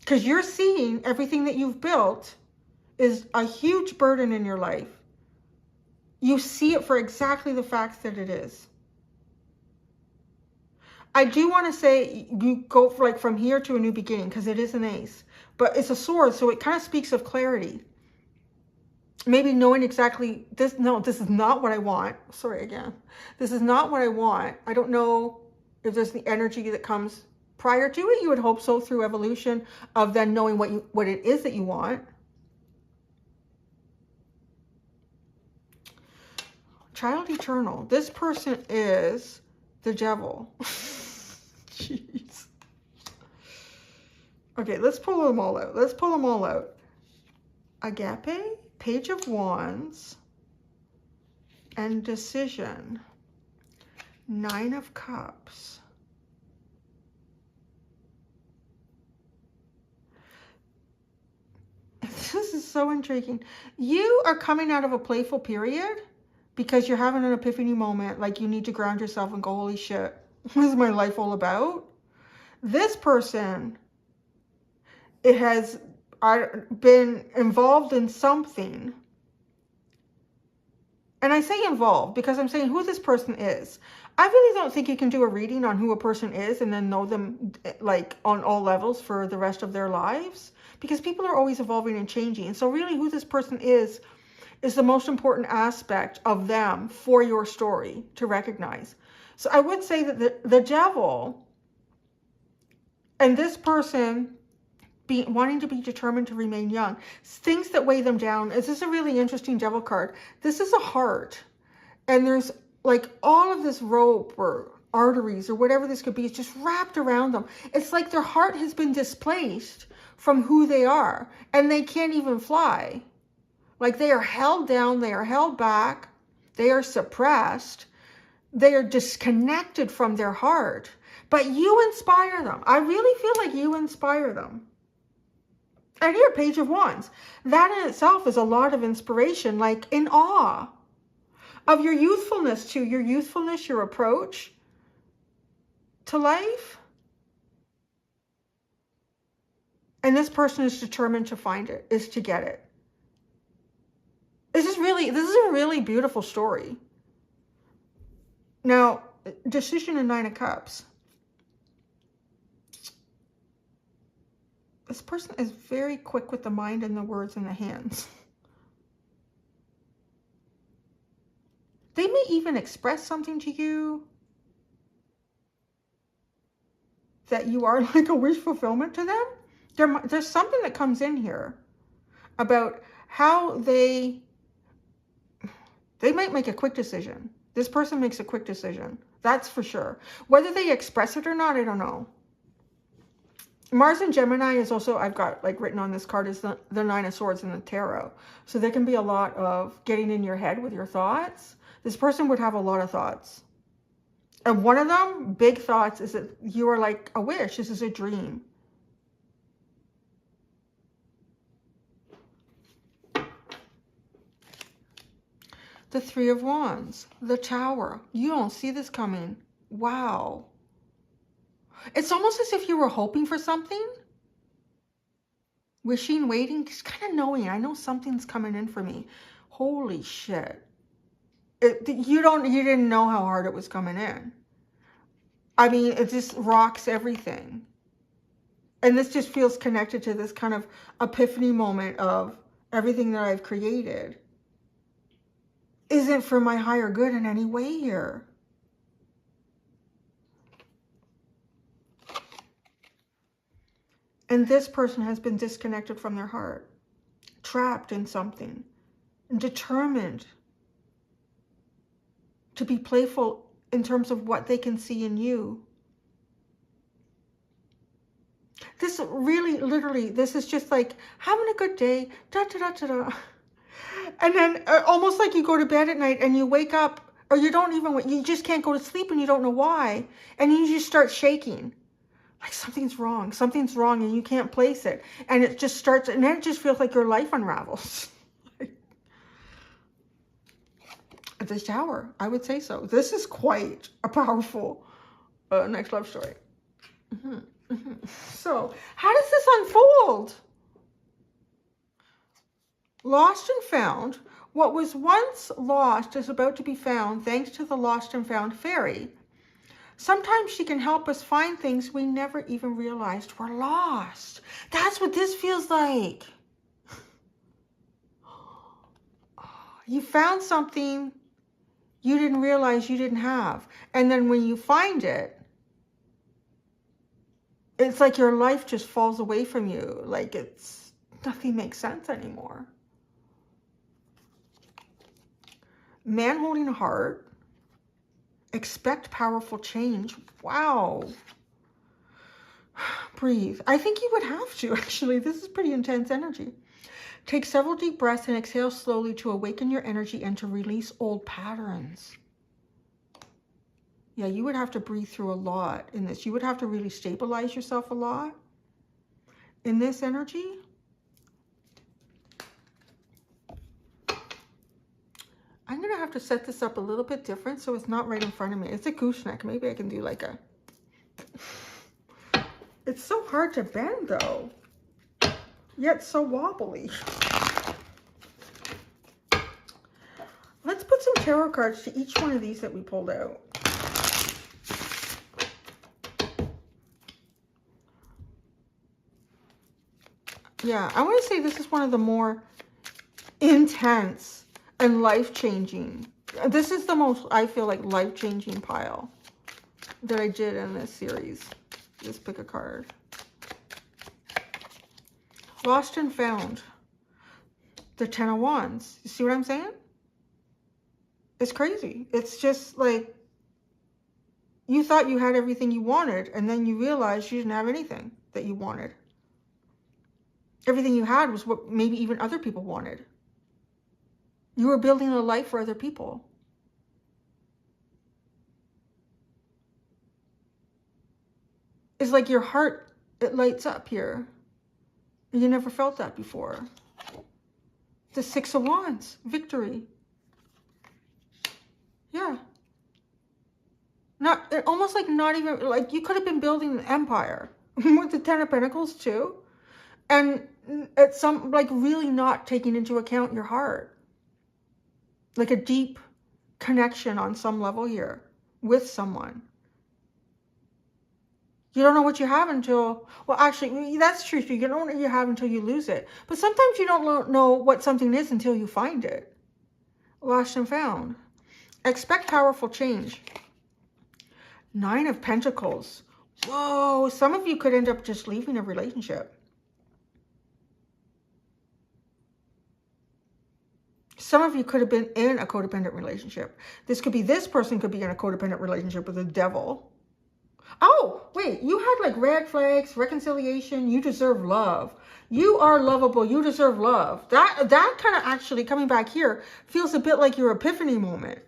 Because you're seeing everything that you've built is a huge burden in your life. You see it for exactly the fact that it is. I do want to say you go for like from here to a new beginning, because it is an ace. But it's a sword, so it kind of speaks of clarity. Maybe knowing exactly this. No, this is not what I want. Sorry again. This is not what I want. I don't know if there's the energy that comes prior to it. You would hope so, through evolution, of then knowing what it is that you want. Child eternal. This person is the devil. Jeez. Okay, let's pull them all out. Let's pull them all out. Agape, Page of Wands, and Decision. Nine of Cups. This is so intriguing. You are coming out of a playful period because you're having an epiphany moment, like you need to ground yourself and go, holy shit, what is my life all about? This person, it has been involved in something. And I say involved because I'm saying who this person is. I really don't think you can do a reading on who a person is and then know them like on all levels for the rest of their lives, because people are always evolving and changing. And so really who this person is the most important aspect of them for your story to recognize. So I would say that the devil and this person wanting to be determined to remain young, things that weigh them down. This is a really interesting devil card. This is a heart. And there's like all of this rope or arteries or whatever this could be, is just wrapped around them. It's like their heart has been displaced from who they are and they can't even fly. Like they are held down, they are held back, they are suppressed, they are disconnected from their heart. But you inspire them. I really feel like you inspire them. And here, Page of Wands. That in itself is a lot of inspiration, like in awe of your youthfulness too. Your youthfulness, your approach to life. And this person is determined to find it, is to get it. This is a really beautiful story. Now, Decision and Nine of Cups. This person is very quick with the mind and the words and the hands. They may even express something to you that you are like a wish fulfillment to them. There's something that comes in here about how they might make a quick decision. This person makes a quick decision. That's for sure. Whether they express it or not, I don't know. Mars and Gemini is also, I've got like written on this card, is the Nine of Swords in the tarot. So there can be a lot of getting in your head with your thoughts. This person would have a lot of thoughts. And one of them, big thoughts, is that you are like a wish. This is a dream. The Three of Wands, the Tower. You don't see this coming. Wow. It's almost as if you were hoping for something. Wishing, waiting, just kind of knowing. I know something's coming in for me. Holy shit. You didn't know how hard it was coming in. I mean, it just rocks everything. And this just feels connected to this kind of epiphany moment of everything that I've created isn't for my higher good in any way here. And this person has been disconnected from their heart, trapped in something, and determined to be playful in terms of what they can see in you. This really, literally, this is just like having a good day, da da da da da. And then almost like you go to bed at night and you wake up, or you don't even, you just can't go to sleep and you don't know why. And you just start shaking. Like something's wrong, and you can't place it. And it just starts, and then it just feels like your life unravels. The shower, I would say so. This is quite a powerful next love story. So, how does this unfold? Lost and found. What was once lost is about to be found thanks to the lost and found fairy. Sometimes she can help us find things we never even realized were lost. That's what this feels like. You found something you didn't realize you didn't have. And then when you find it, it's like your life just falls away from you. Like nothing makes sense anymore. Man holding a heart. Expect powerful change. Wow. Breathe. I think you would have to, actually. This is pretty intense energy. Take several deep breaths and exhale slowly to awaken your energy and to release old patterns. Yeah, you would have to breathe through a lot in this. You would have to really stabilize yourself a lot in this energy. I'm going to have to set this up a little bit different so it's not right in front of me. It's a gooseneck. Maybe I can do like a... It's so hard to bend though, yet so wobbly. Let's put some tarot cards to each one of these that we pulled out. Yeah, I want to say this is one of the more intense and life-changing. This is the most, I feel like, life-changing pile that I did in this series. Just pick a card. Lost and found. The Ten of Wands. You see what I'm saying? It's crazy. It's just like you thought you had everything you wanted, and then you realized you didn't have anything that you wanted. Everything you had was what maybe even other people wanted. You were building a life for other people. It's like your heart, it lights up here. You never felt that before. The Six of Wands, victory. Yeah. Almost like not even, like you could have been building an empire with the Ten of Pentacles too. And it's like really not taking into account your heart. Like a deep connection on some level here with someone. You don't know what you have until, well, actually, that's true. You don't know what you have until you lose it. But sometimes you don't know what something is until you find it. Lost and found. Expect powerful change. Nine of Pentacles. Whoa, some of you could end up just leaving a relationship. Some of you could have been in a codependent relationship. This person could be in a codependent relationship with the devil. Oh, wait, you had like red flags, reconciliation, you deserve love. You are lovable, you deserve love. That kind of actually, coming back here, feels a bit like your epiphany moment.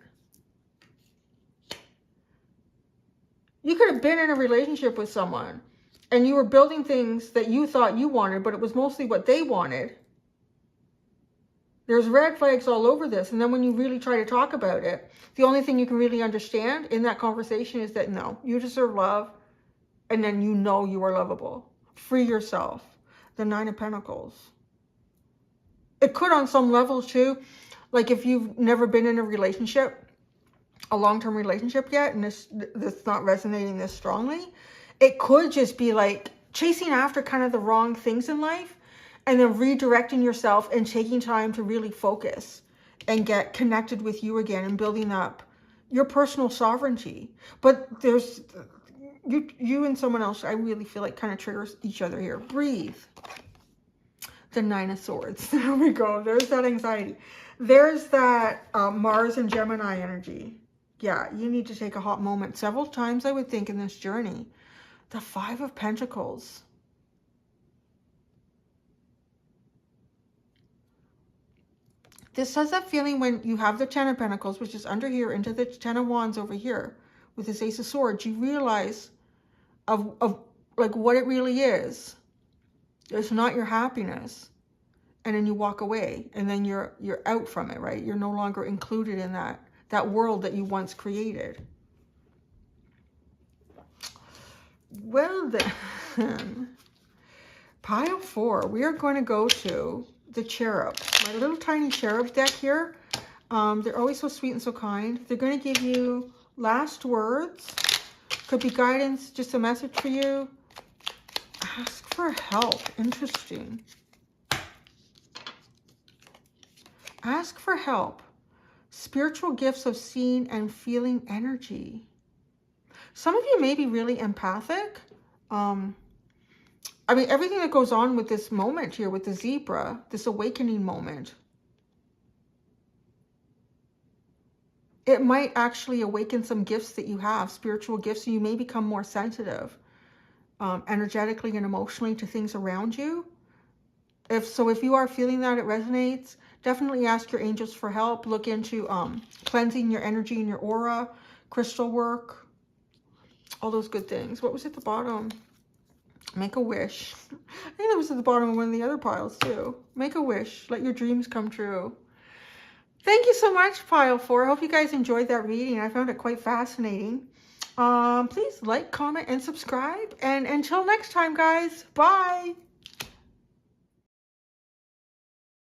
You could have been in a relationship with someone and you were building things that you thought you wanted, but it was mostly what they wanted. There's red flags all over this. And then when you really try to talk about it, the only thing you can really understand in that conversation is that no, you deserve love. And then you know you are lovable. Free yourself. The Nine of Pentacles. It could on some levels too. Like if you've never been in a relationship, a long-term relationship yet, and this not resonating this strongly, it could just be like chasing after kind of the wrong things in life. And then redirecting yourself and taking time to really focus and get connected with you again and building up your personal sovereignty. But there's you and someone else, I really feel like kind of triggers each other here. Breathe. The Nine of Swords. There we go. There's that anxiety. There's that Mars and Gemini energy. Yeah, you need to take a hot moment several times, I would think, in this journey. The Five of Pentacles. This has that feeling when you have the Ten of Pentacles, which is under here, into the Ten of Wands over here, with this Ace of Swords, you realize of like what it really is. It's not your happiness. And then you walk away, and then you're out from it, right? You're no longer included in that world that you once created. Well then, pile 4, we are going to go to the cherub. My little tiny cherub deck here. They're always so sweet and so kind. They're going to give you last words. Could be guidance, just a message for you. Ask for help. Interesting. Ask for help. Spiritual gifts of seeing and feeling energy. Some of you may be really empathic. I mean, everything that goes on with this moment here, with the zebra, this awakening moment, it might actually awaken some gifts that you have, spiritual gifts, and you may become more sensitive, energetically and emotionally, to things around you. If you are feeling that, it resonates, definitely ask your angels for help. Look into cleansing your energy and your aura, crystal work, all those good things. What was at the bottom? Make a wish. I think that was at the bottom of one of the other piles too. Make a wish. Let your dreams come true. Thank you so much, pile 4. I hope you guys enjoyed that reading. I found it quite fascinating. Please like, comment, and subscribe. And until next time, guys, bye.